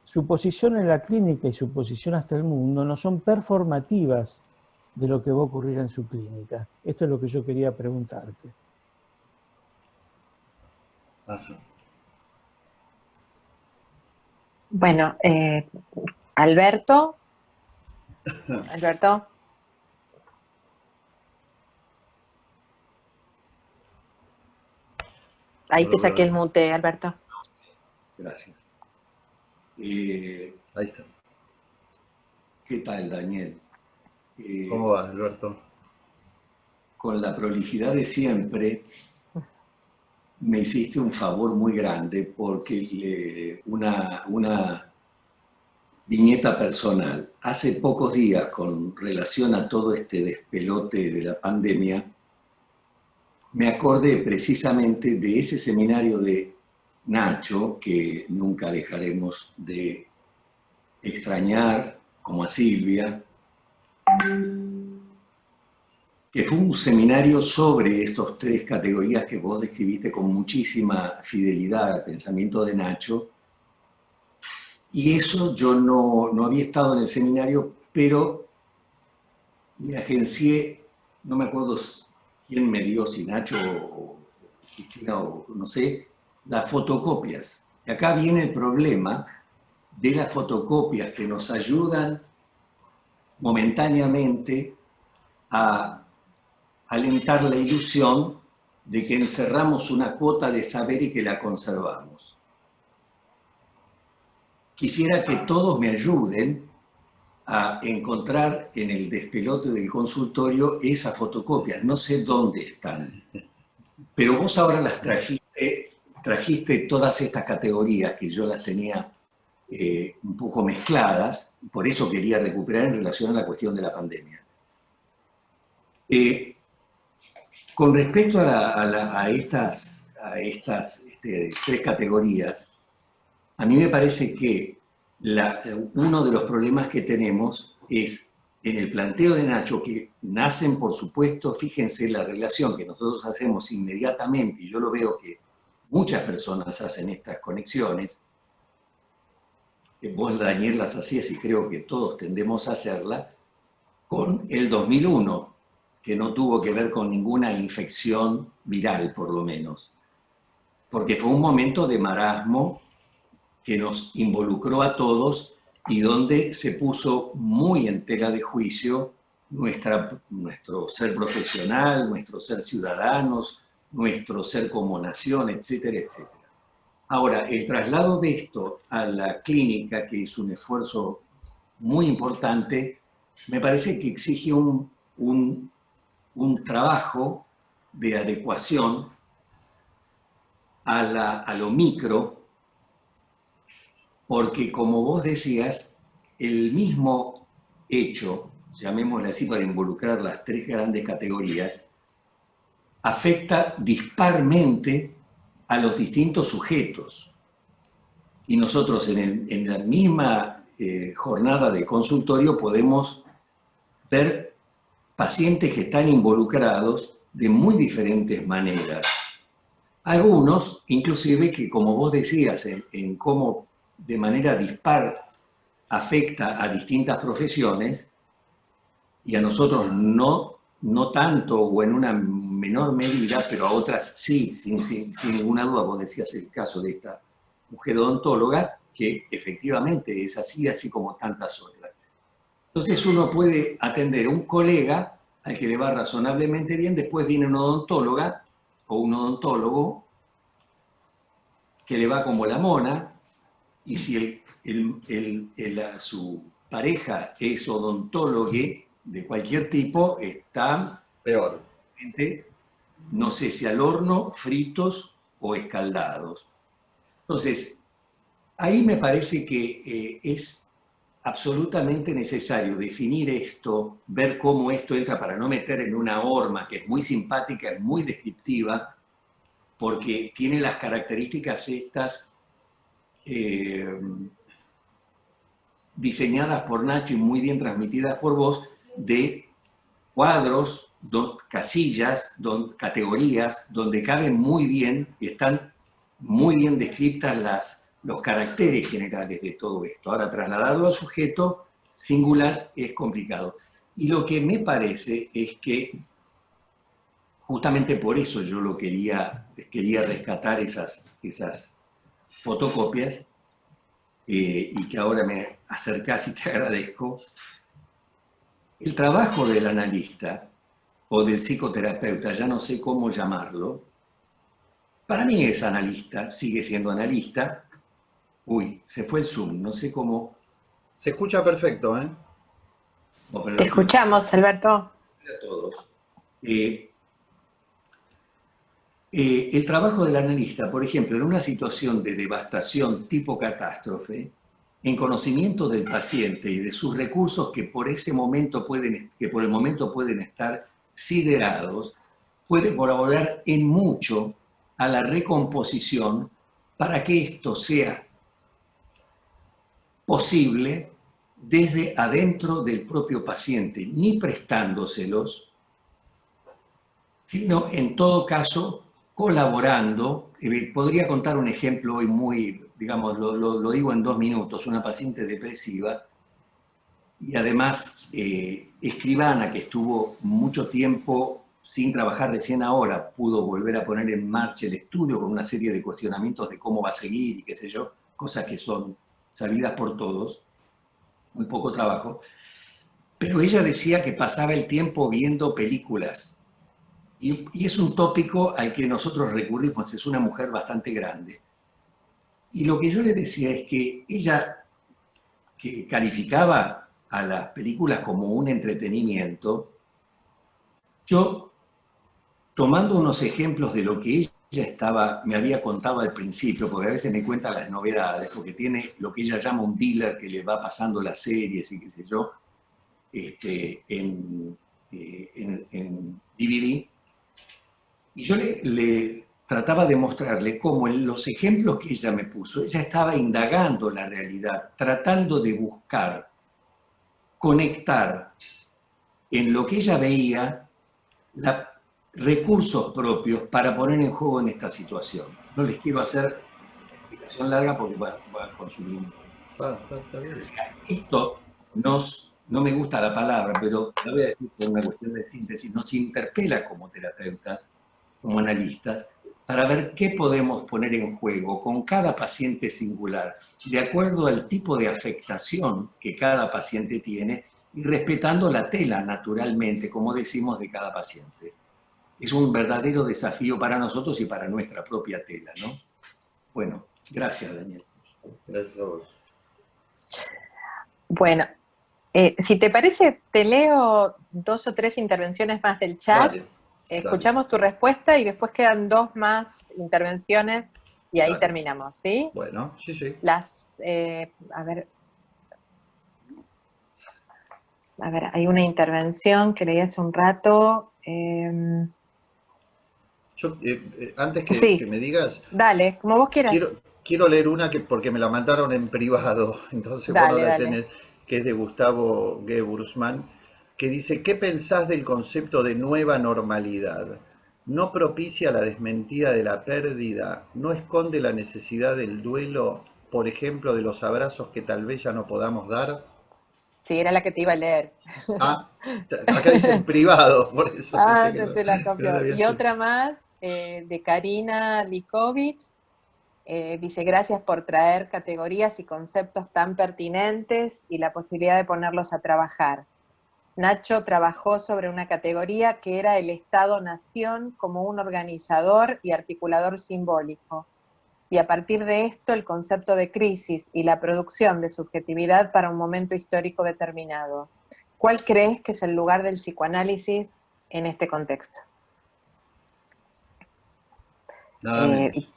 su posición en la clínica y su posición hasta el mundo no son performativas de lo que va a ocurrir en su clínica. Esto es lo que yo quería preguntarte. Ajá. Bueno, Alberto. Alberto. Ahí te saqué el mute, Alberto. Gracias. Ahí está. ¿Qué tal, Daniel? ¿Cómo va, Alberto? Con la prolijidad de siempre, me hiciste un favor muy grande porque una viñeta personal. Hace pocos días, con relación a todo este despelote de la pandemia, me acordé precisamente de ese seminario de Nacho, que nunca dejaremos de extrañar, como a Silvia, que fue un seminario sobre estas tres categorías que vos describiste con muchísima fidelidad al pensamiento de Nacho. Y eso yo no había estado en el seminario, pero me agencié, no me acuerdo quién me dio, si Nacho o Cristina o no sé, las fotocopias. Y acá viene el problema de las fotocopias que nos ayudan momentáneamente a alentar la ilusión de que encerramos una cuota de saber y que la conservamos. Quisiera que todos me ayuden a encontrar en el despelote del consultorio esas fotocopias. No sé dónde están, pero vos ahora las trajiste todas estas categorías que yo las tenía un poco mezcladas, por eso quería recuperar en relación a la cuestión de la pandemia. Con respecto a estas tres categorías, a mí me parece que uno de los problemas que tenemos es en el planteo de Nacho, que nacen, por supuesto, fíjense la relación que nosotros hacemos inmediatamente, y yo lo veo que muchas personas hacen estas conexiones, vos, Daniel, las hacías y creo que todos tendemos a hacerla, con el 2001, que no tuvo que ver con ninguna infección viral, por lo menos, porque fue un momento de marasmo que nos involucró a todos y donde se puso muy en tela de juicio nuestro ser profesional, nuestro ser ciudadanos, nuestro ser como nación, etcétera, etcétera. Ahora, el traslado de esto a la clínica, que es un esfuerzo muy importante, me parece que exige un trabajo de adecuación a lo micro, porque como vos decías, el mismo hecho, llamémosle así para involucrar las tres grandes categorías, afecta disparmente a los distintos sujetos. Y nosotros en la misma jornada de consultorio podemos ver pacientes que están involucrados de muy diferentes maneras. Algunos, inclusive, que como vos decías, en cómo de manera dispar afecta a distintas profesiones, y a nosotros no tanto o en una menor medida, pero a otras sí, sin ninguna duda. Vos decías el caso de esta mujer odontóloga, que efectivamente es así como tantas otras. Entonces uno puede atender a un colega al que le va razonablemente bien, después viene una odontóloga o un odontólogo que le va como la mona, y si su pareja es odontólogo de cualquier tipo, está peor. No sé si al horno, fritos o escaldados. Entonces, ahí me parece que es absolutamente necesario definir esto, ver cómo esto entra para no meter en una horma que es muy simpática, es muy descriptiva, porque tiene las características estas diseñadas por Nacho y muy bien transmitidas por vos, de cuadros, casillas, categorías, donde caben muy bien y están muy bien descritas los caracteres generales de todo esto. Ahora, trasladarlo al sujeto singular es complicado. Y lo que me parece es que justamente por eso yo lo quería rescatar esas fotocopias, y que ahora me acercás y te agradezco. El trabajo del analista o del psicoterapeuta, ya no sé cómo llamarlo, para mí es analista, sigue siendo analista. Uy, se fue el Zoom, no sé cómo. Se escucha perfecto, ¿eh? No, pero Te escuchamos, Alberto. a todos. El trabajo del analista, por ejemplo, en una situación de devastación tipo catástrofe, en conocimiento del paciente y de sus recursos que por el momento pueden estar siderados, puede colaborar en mucho a la recomposición para que esto sea posible desde adentro del propio paciente, ni prestándoselos, sino en todo caso colaborando. Podría contar un ejemplo hoy muy, digamos, lo digo en 2 minutos, una paciente depresiva y además escribana que estuvo mucho tiempo sin trabajar, recién ahora pudo volver a poner en marcha el estudio con una serie de cuestionamientos de cómo va a seguir y qué sé yo, cosas que son sabidas por todos, muy poco trabajo, pero ella decía que pasaba el tiempo viendo películas. Y es un tópico al que nosotros recurrimos, es una mujer bastante grande. Y lo que yo le decía es que ella, que calificaba a las películas como un entretenimiento, yo, tomando unos ejemplos de lo que ella me había contado al principio, porque a veces me cuenta las novedades, porque tiene lo que ella llama un dealer que le va pasando las series y qué sé yo, en DVD, y yo le trataba de mostrarle cómo en los ejemplos que ella me puso, ella estaba indagando la realidad, tratando de buscar, conectar en lo que ella veía recursos propios para poner en juego en esta situación. No les quiero hacer explicación larga porque va a consumir. Esto no me gusta la palabra, pero la voy a decir por una cuestión de síntesis, nos interpela como terapeutas, como analistas, para ver qué podemos poner en juego con cada paciente singular, de acuerdo al tipo de afectación que cada paciente tiene y respetando la tela, naturalmente, como decimos, de cada paciente. Es un verdadero desafío para nosotros y para nuestra propia tela, ¿no? Bueno, gracias, Daniel. Gracias a vos. Bueno, si te parece, te leo 2 o 3 intervenciones más del chat. Dale, Escuchamos tu respuesta y después quedan 2 más intervenciones y ahí terminamos, ¿sí? Bueno, sí. A ver, hay una intervención que leí hace un rato. Yo, antes que, sí, que me digas... Dale, como vos quieras. Quiero leer una porque me la mandaron en privado, entonces vos no la tenés, que es de Gustavo Gebursman, que dice: ¿qué pensás del concepto de nueva normalidad? ¿No propicia la desmentida de la pérdida? ¿No esconde la necesidad del duelo, por ejemplo, de los abrazos que tal vez ya no podamos dar? Sí, era la que te iba a leer. Ah, acá dice en privado, por eso. No te la copió. Y otra más, de Karina Likovic, dice: gracias por traer categorías y conceptos tan pertinentes y la posibilidad de ponerlos a trabajar. Nacho trabajó sobre una categoría que era el Estado-Nación como un organizador y articulador simbólico. Y a partir de esto, el concepto de crisis y la producción de subjetividad para un momento histórico determinado. ¿Cuál crees que es el lugar del psicoanálisis en este contexto? Nada menos.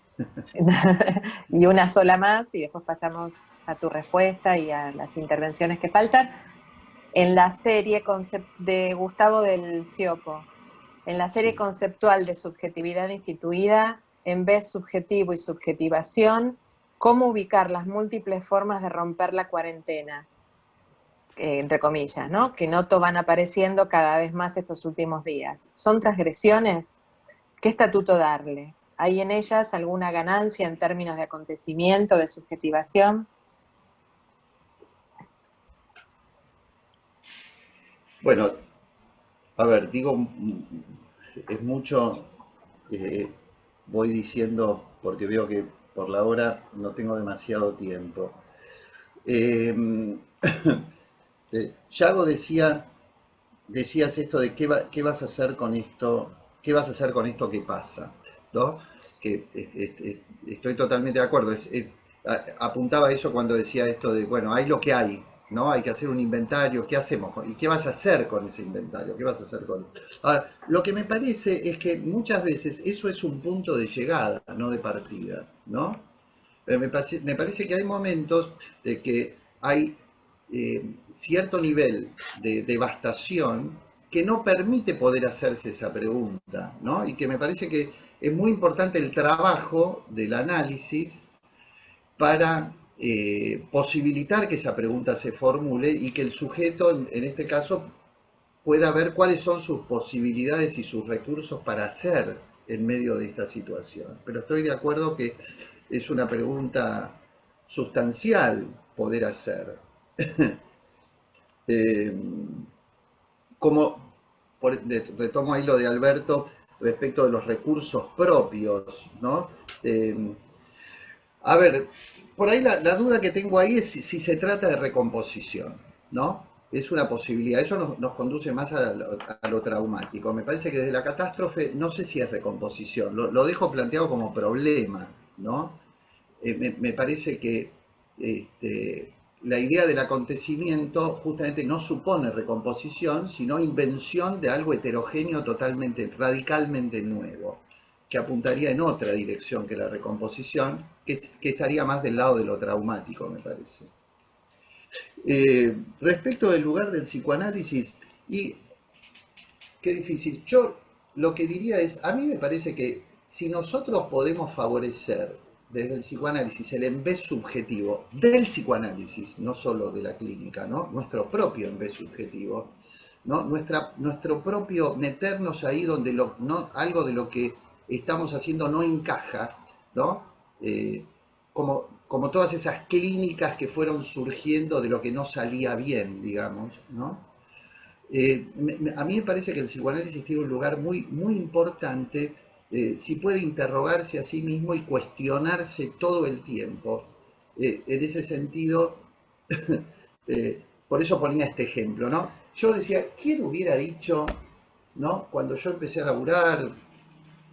Y una sola más, y después pasamos a tu respuesta y a las intervenciones que faltan. En la serie de Gustavo del Ciopo, en la serie conceptual de subjetividad instituida, en vez subjetivo y subjetivación, ¿cómo ubicar las múltiples formas de romper la cuarentena? Entre comillas, ¿no? Que noto van apareciendo cada vez más estos últimos días. ¿Son transgresiones? ¿Qué estatuto darle? ¿Hay en ellas alguna ganancia en términos de acontecimiento, de subjetivación? Bueno, a ver, digo, es mucho, voy diciendo, porque veo que por la hora no tengo demasiado tiempo. Yago decías esto de qué vas a hacer con esto, qué vas a hacer con esto que pasa, ¿no? Que estoy totalmente de acuerdo. Apuntaba eso cuando decía esto de, bueno, hay lo que hay, ¿no? Hay que hacer un inventario, ¿qué hacemos? ¿Y qué vas a hacer con ese inventario? ¿Qué vas a hacer con...? Ahora, lo que me parece es que muchas veces eso es un punto de llegada, no de partida, ¿no? Me parece que hay momentos de que hay cierto nivel de devastación que no permite poder hacerse esa pregunta, ¿no? Y que me parece que es muy importante el trabajo del análisis para posibilitar que esa pregunta se formule y que el sujeto, en este caso, pueda ver cuáles son sus posibilidades y sus recursos para hacer en medio de esta situación. Pero estoy de acuerdo que es una pregunta sustancial poder hacer. Como retomo ahí lo de Alberto respecto de los recursos propios, ¿no? A ver, por ahí la duda que tengo ahí es si se trata de recomposición, ¿no? Es una posibilidad. Eso nos conduce más a lo traumático. Me parece que desde la catástrofe no sé si es recomposición. Lo dejo planteado como problema, ¿no? Me parece que la idea del acontecimiento justamente no supone recomposición, sino invención de algo heterogéneo totalmente, radicalmente nuevo, que apuntaría en otra dirección que la recomposición, que estaría más del lado de lo traumático, me parece. Respecto del lugar del psicoanálisis, y qué difícil, yo lo que diría es, a mí me parece que si nosotros podemos favorecer desde el psicoanálisis el embés subjetivo del psicoanálisis, no solo de la clínica, ¿no? Nuestro propio embés subjetivo, ¿no? Nuestro propio meternos ahí donde algo de lo que estamos haciendo no encaja, ¿no? Como todas esas clínicas que fueron surgiendo de lo que no salía bien, digamos, ¿no? A mí me parece que el psicoanálisis tiene un lugar muy, muy importante, si puede interrogarse a sí mismo y cuestionarse todo el tiempo. En ese sentido, por eso ponía este ejemplo, ¿no? Yo decía, ¿quién hubiera dicho, ¿no? Cuando yo empecé a laburar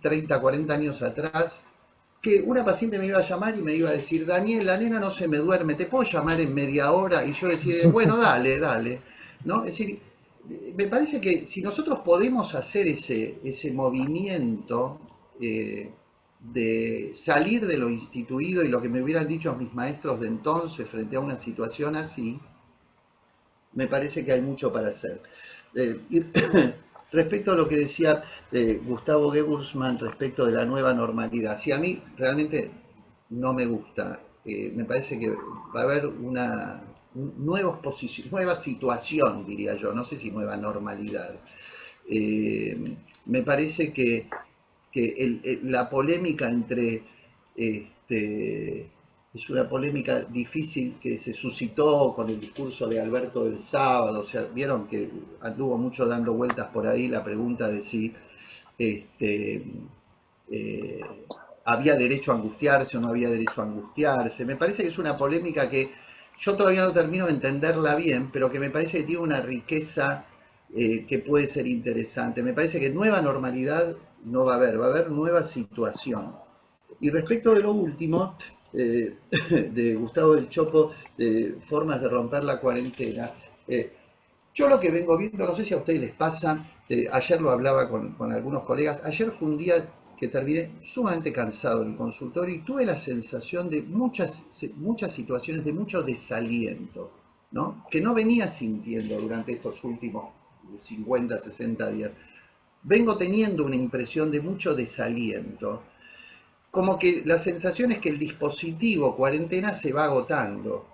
30, 40 años atrás, que una paciente me iba a llamar y me iba a decir, Daniel, la nena no se me duerme, ¿te puedo llamar en media hora? Y yo decía, bueno, dale, dale, ¿no? Es decir, me parece que si nosotros podemos hacer ese movimiento de salir de lo instituido y lo que me hubieran dicho mis maestros de entonces frente a una situación así, me parece que hay mucho para hacer. Y respecto a lo que decía Gustavo Gebursman respecto de la nueva normalidad, si a mí realmente no me gusta, me parece que va a haber una nueva situación, diría yo, no sé si nueva normalidad. Me parece que la polémica entre es una polémica difícil que se suscitó con el discurso de Alberto del sábado. O sea, vieron que anduvo mucho dando vueltas por ahí la pregunta de si había derecho a angustiarse o no había derecho a angustiarse. Me parece que es una polémica que yo todavía no termino de entenderla bien, pero que me parece que tiene una riqueza que puede ser interesante. Me parece que nueva normalidad no va a haber nueva situación. Y respecto de lo último, de Gustavo del Chopo, formas de romper la cuarentena, yo lo que vengo viendo, no sé si a ustedes les pasa, ayer lo hablaba con algunos colegas, ayer fue un día que terminé sumamente cansado en el consultorio y tuve la sensación de muchas situaciones de mucho desaliento, ¿no? Que no venía sintiendo durante estos últimos 50, 60 días. Vengo teniendo una impresión de mucho desaliento, como que la sensación es que el dispositivo cuarentena se va agotando,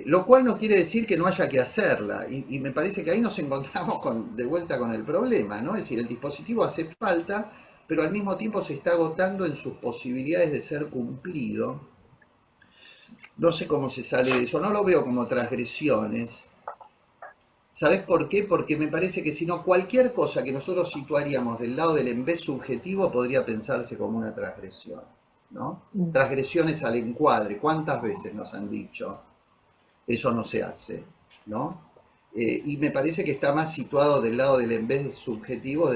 lo cual no quiere decir que no haya que hacerla, y me parece que ahí nos encontramos de vuelta con el problema, ¿no? Es decir, el dispositivo hace falta, pero al mismo tiempo se está agotando en sus posibilidades de ser cumplido. No sé cómo se sale de eso, no lo veo como transgresiones, ¿Sabés por qué? Porque me parece que si no, cualquier cosa que nosotros situaríamos del lado del en vez subjetivo podría pensarse como una transgresión, ¿no? Transgresiones al encuadre. ¿Cuántas veces nos han dicho eso no se hace, ¿no? Y me parece que está más situado del lado del en vez subjetivo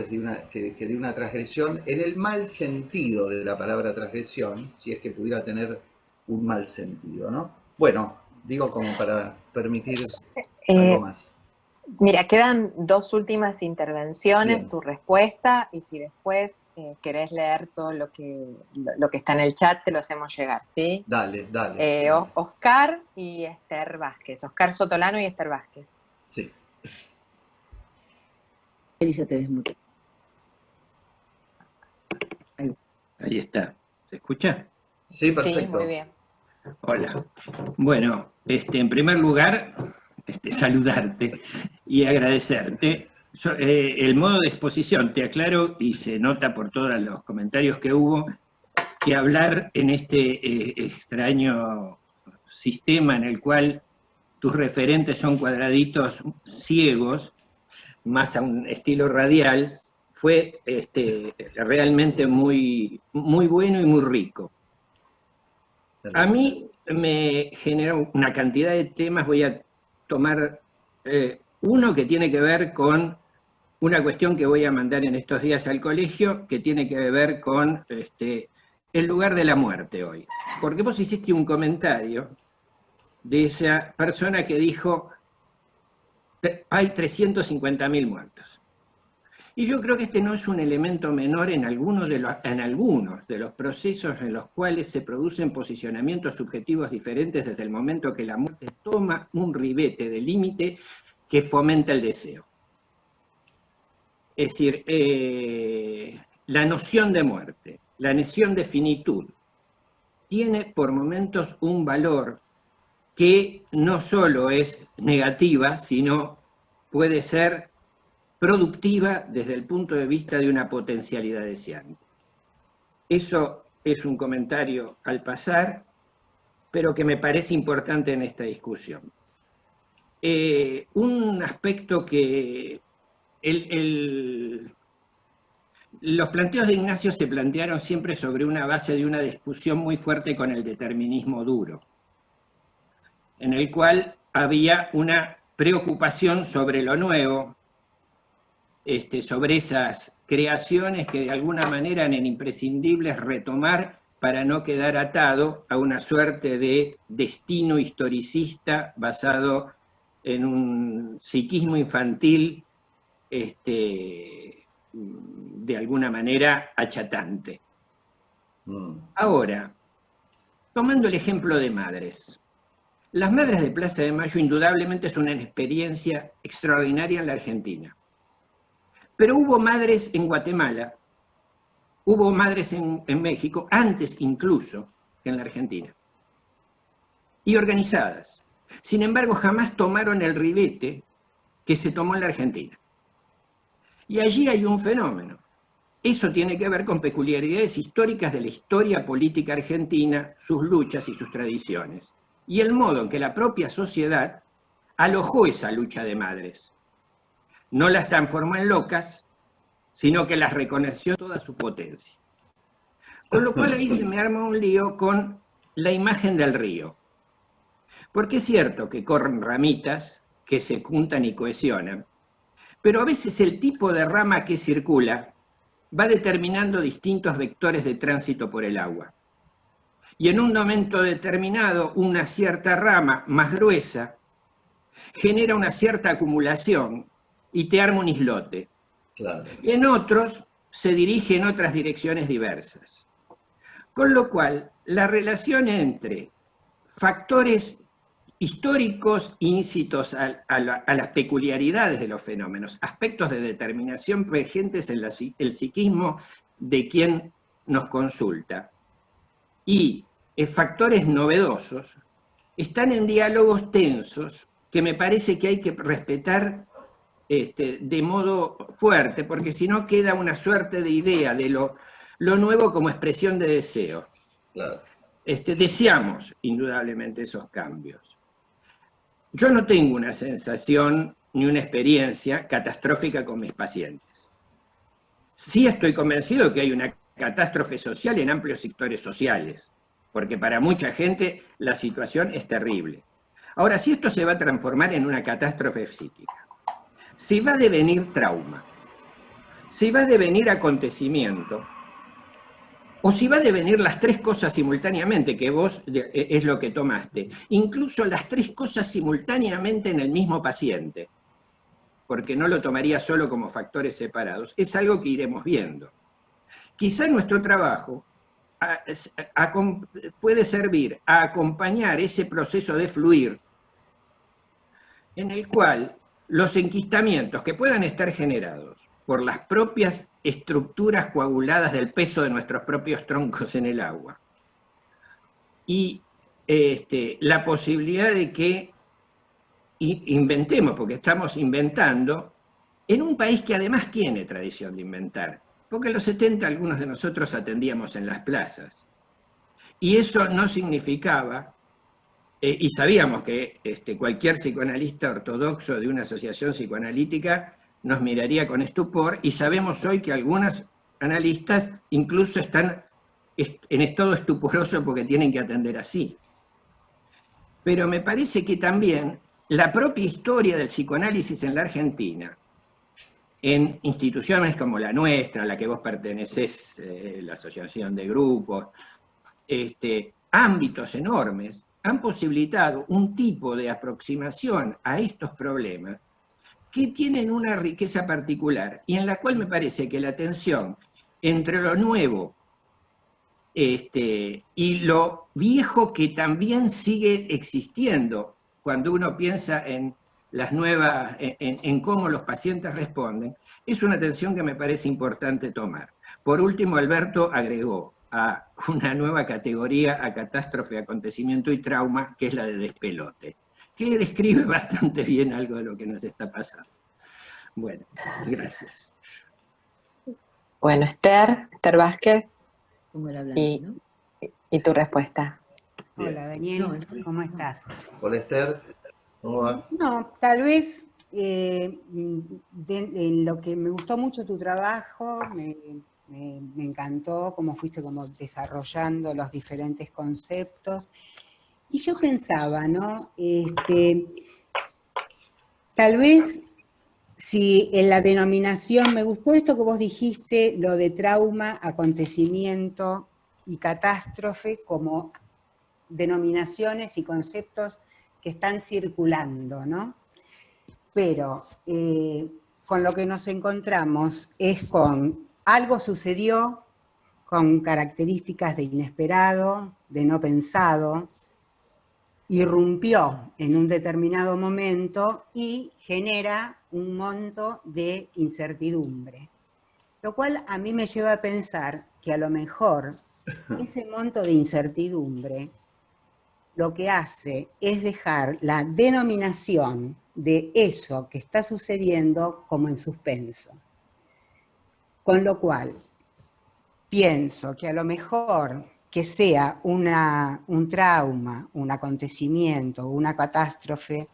que de una transgresión, en el mal sentido de la palabra transgresión, si es que pudiera tener un mal sentido, ¿no? Bueno, digo como para permitir algo más. Mira, quedan dos últimas intervenciones, Bien. tu respuesta, y si después querés leer todo lo que está en el chat, te lo hacemos llegar, ¿sí? Dale, dale. Oscar y Esther Vázquez, Oscar Sotolano y Esther Vázquez. Sí. Elisa, te desmuteé. Ahí está. ¿Se escucha? Sí, perfecto. Sí, muy bien. Hola. Bueno, en primer lugar, saludarte y agradecerte. El modo de exposición, te aclaro, y se nota por todos los comentarios que hubo, que hablar en este extraño sistema en el cual tus referentes son cuadraditos ciegos, más a un estilo radial, fue realmente muy, muy bueno y muy rico. A mí me generó una cantidad de temas, voy a tomar uno que tiene que ver con una cuestión que voy a mandar en estos días al colegio, que tiene que ver con el lugar de la muerte hoy. Porque vos hiciste un comentario de esa persona que dijo, hay 350.000 muertos. Y yo creo que este no es un elemento menor en algunos de los procesos en los cuales se producen posicionamientos subjetivos diferentes desde el momento que la muerte toma un ribete de límite que fomenta el deseo. Es decir, la noción de muerte, la noción de finitud, tiene por momentos un valor que no solo es negativa, sino puede ser productiva desde el punto de vista de una potencialidad deseante. Eso es un comentario al pasar, pero que me parece importante en esta discusión. Un aspecto que los planteos de Ignacio se plantearon siempre sobre una base de una discusión muy fuerte con el determinismo duro, en el cual había una preocupación sobre lo nuevo, sobre esas creaciones que de alguna manera eran imprescindibles retomar para no quedar atado a una suerte de destino historicista basado en un psiquismo infantil de alguna manera achatante. Ahora, tomando el ejemplo de madres. Las madres de Plaza de Mayo indudablemente son una experiencia extraordinaria en la Argentina. Pero hubo madres en Guatemala, hubo madres en México, antes incluso que en la Argentina. Y organizadas. Sin embargo, jamás tomaron el ribete que se tomó en la Argentina. Y allí hay un fenómeno. Eso tiene que ver con peculiaridades históricas de la historia política argentina, sus luchas y sus tradiciones. Y el modo en que la propia sociedad alojó esa lucha de madres. No las transformó en locas, sino que las reconoció toda su potencia. Con lo cual ahí se me arma un lío con la imagen del río. Porque es cierto que corren ramitas que se juntan y cohesionan, pero a veces el tipo de rama que circula va determinando distintos vectores de tránsito por el agua. Y en un momento determinado, una cierta rama más gruesa genera una cierta acumulación y te arma un islote. Claro. Y en otros se dirige en otras direcciones diversas. Con lo cual, la relación entre factores históricos íncitos a las peculiaridades de los fenómenos, aspectos de determinación presentes en el psiquismo de quien nos consulta, y factores novedosos, están en diálogos tensos que me parece que hay que respetar de modo fuerte, porque si no queda una suerte de idea de lo nuevo como expresión de deseo. Claro. Deseamos indudablemente esos cambios. Yo no tengo una sensación ni una experiencia catastrófica con mis pacientes. Sí estoy convencido que hay una catástrofe social en amplios sectores sociales, porque para mucha gente la situación es terrible. Ahora, si esto se va a transformar en una catástrofe psíquica, si va a devenir trauma, si va a devenir acontecimiento, o si va a devenir las tres cosas simultáneamente, que vos es lo que tomaste, incluso las tres cosas simultáneamente en el mismo paciente, porque no lo tomaría solo como factores separados, es algo que iremos viendo. Quizá nuestro trabajo puede servir a acompañar ese proceso de fluir, en el cual los enquistamientos que puedan estar generados por las propias estructuras coaguladas del peso de nuestros propios troncos en el agua, y la posibilidad de que inventemos, porque estamos inventando, en un país que además tiene tradición de inventar, porque en los 70 algunos de nosotros atendíamos en las plazas, y eso no significaba, y sabíamos que cualquier psicoanalista ortodoxo de una asociación psicoanalítica nos miraría con estupor, y sabemos hoy que algunos analistas incluso están en estado estuporoso porque tienen que atender así. Pero me parece que también la propia historia del psicoanálisis en la Argentina, en instituciones como la nuestra, a la que vos pertenecés, la asociación de grupos, ámbitos enormes, han posibilitado un tipo de aproximación a estos problemas que tienen una riqueza particular y en la cual me parece que la tensión entre lo nuevo y lo viejo, que también sigue existiendo cuando uno piensa en las nuevas, en cómo los pacientes responden, es una tensión que me parece importante tomar. Por último, Alberto agregó a una nueva categoría a catástrofe, acontecimiento y trauma, que es la de despelote, que describe bastante bien algo de lo que nos está pasando. Bueno, gracias. Bueno, Esther Vázquez, Como el hablante, ¿no? y tu respuesta. Hola, Daniel, ¿cómo estás? Hola, Esther. ¿Cómo va? No, tal vez en lo que me gustó mucho tu trabajo, me encantó cómo fuiste como desarrollando los diferentes conceptos. Y yo pensaba, ¿no? Tal vez si en la denominación, me gustó esto que vos dijiste, lo de trauma, acontecimiento y catástrofe como denominaciones y conceptos que están circulando, ¿no? Pero con lo que nos encontramos es con algo sucedió, con características de inesperado, de no pensado, irrumpió en un determinado momento y genera un monto de incertidumbre. Lo cual a mí me lleva a pensar que a lo mejor ese monto de incertidumbre lo que hace es dejar la denominación de eso que está sucediendo como en suspenso. Con lo cual, pienso que a lo mejor que sea un trauma, un acontecimiento, una catástrofe,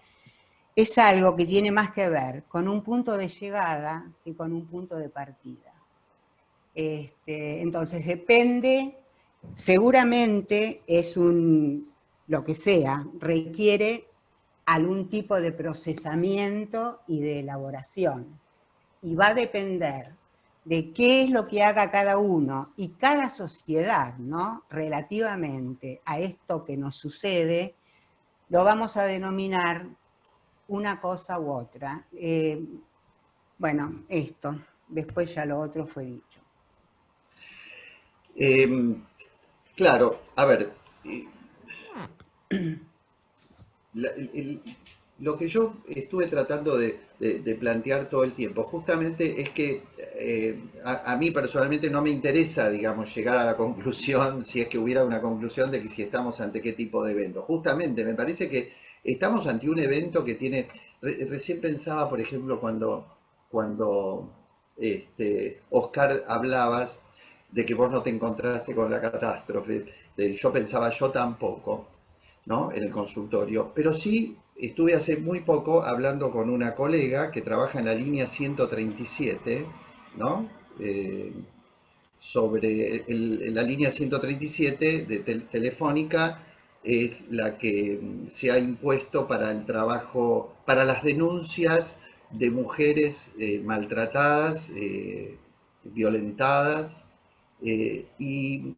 es algo que tiene más que ver con un punto de llegada que con un punto de partida. Entonces depende, seguramente es lo que sea, requiere algún tipo de procesamiento y de elaboración. Y va a depender de qué es lo que haga cada uno y cada sociedad, ¿no? Relativamente a esto que nos sucede, lo vamos a denominar una cosa u otra. Bueno, esto, después ya lo otro fue dicho. Claro, a ver, lo que yo estuve tratando de plantear todo el tiempo, justamente es que a mí personalmente no me interesa, digamos, llegar a la conclusión, si es que hubiera una conclusión de que si estamos ante qué tipo de evento. Justamente me parece que estamos ante un evento que tiene, recién pensaba, por ejemplo, cuando Oscar hablabas de que vos no te encontraste con la catástrofe, yo pensaba yo tampoco, ¿no? En el consultorio, pero sí estuve hace muy poco hablando con una colega que trabaja en la línea 137, ¿no? Sobre la línea 137 de Telefónica, es la que se ha impuesto para el trabajo, para las denuncias de mujeres maltratadas, violentadas, y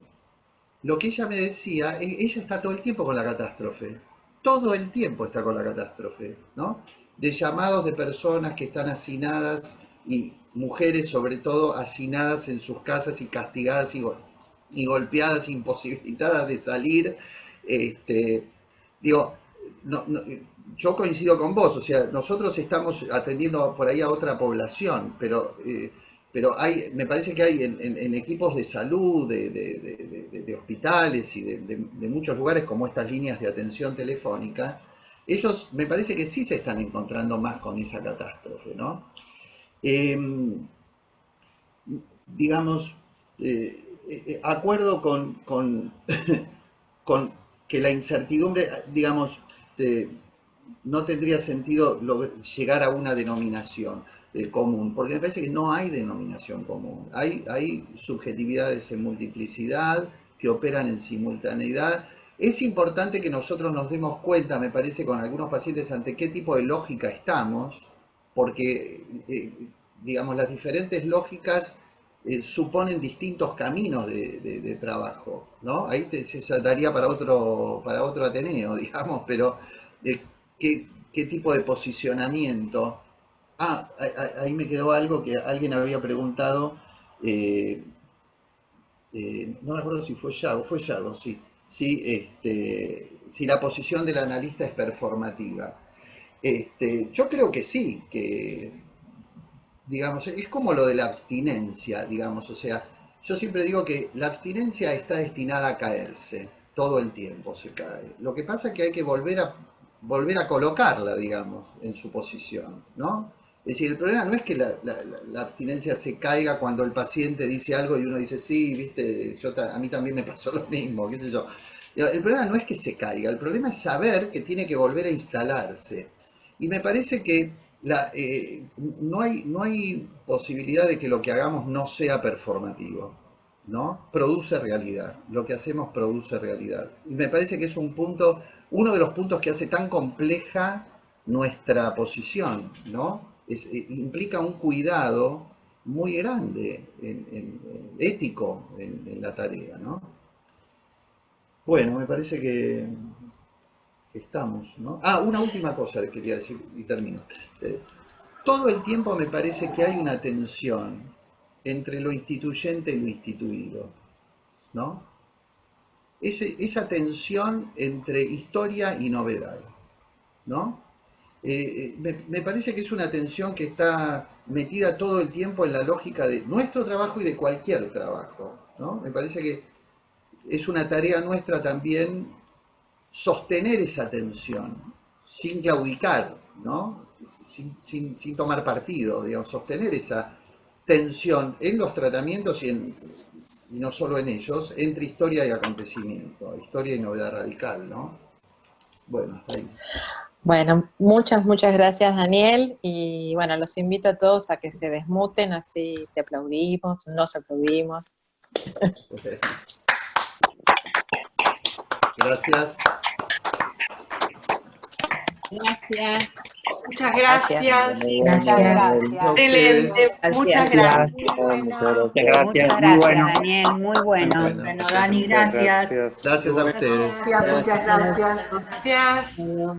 lo que ella me decía, ella está todo el tiempo con la catástrofe, todo el tiempo está con la catástrofe, ¿no? De llamados de personas que están hacinadas, y mujeres sobre todo hacinadas en sus casas y castigadas y golpeadas, imposibilitadas de salir. Digo, yo coincido con vos, o sea, nosotros estamos atendiendo por ahí a otra población, pero me parece que hay en equipos de salud, de hospitales y de muchos lugares, como estas líneas de atención telefónica, ellos me parece que sí se están encontrando más con esa catástrofe, ¿no? Digamos, acuerdo con que la incertidumbre, digamos, no tendría sentido llegar a una denominación común, porque me parece que no hay denominación común. Hay subjetividades en multiplicidad que operan en simultaneidad. Es importante que nosotros nos demos cuenta, me parece, con algunos pacientes ante qué tipo de lógica estamos, porque, digamos, las diferentes lógicas suponen distintos caminos de trabajo, ¿no? Ahí se daría para otro Ateneo, digamos, pero ¿qué tipo de posicionamiento? Ahí me quedó algo que alguien había preguntado, no me acuerdo si fue Yago, sí. Si la posición del analista es performativa. Yo creo que sí, que, digamos, es como lo de la abstinencia, digamos, o sea, yo siempre digo que la abstinencia está destinada a caerse, todo el tiempo se cae. Lo que pasa es que hay que volver a colocarla, digamos, en su posición, ¿no? Es decir, el problema no es que la abstinencia se caiga cuando el paciente dice algo y uno dice, sí, viste, a mí también me pasó lo mismo, qué sé yo. El problema no es que se caiga, el problema es saber que tiene que volver a instalarse. Y me parece que no hay posibilidad de que lo que hagamos no sea performativo, ¿no? Produce realidad, lo que hacemos produce realidad. Y me parece que es uno de los puntos que hace tan compleja nuestra posición, ¿no? Implica un cuidado muy grande, ético en la tarea, ¿no? Bueno, me parece que estamos, ¿no? Una última cosa que quería decir y termino. Todo el tiempo me parece que hay una tensión entre lo instituyente y lo instituido, ¿no? Esa tensión entre historia y novedad, ¿no? Me parece que es una tensión que está metida todo el tiempo en la lógica de nuestro trabajo y de cualquier trabajo, ¿no? Me parece que es una tarea nuestra también sostener esa tensión, sin claudicar, ¿no? Sin tomar partido, digamos, sostener esa tensión en los tratamientos y no solo en ellos, entre historia y acontecimiento, historia y novedad radical, ¿no? Bueno, hasta ahí. Bueno, muchas gracias, Daniel, y bueno, los invito a todos a que se desmuten, así te aplaudimos, nos aplaudimos. Gracias. Gracias. Muchas gracias. Excelente. Muchas gracias. Muchas gracias. gracias, Daniel. Muy bueno. Bueno, Dani, gracias. Gracias a ustedes. Muchas gracias. Gracias.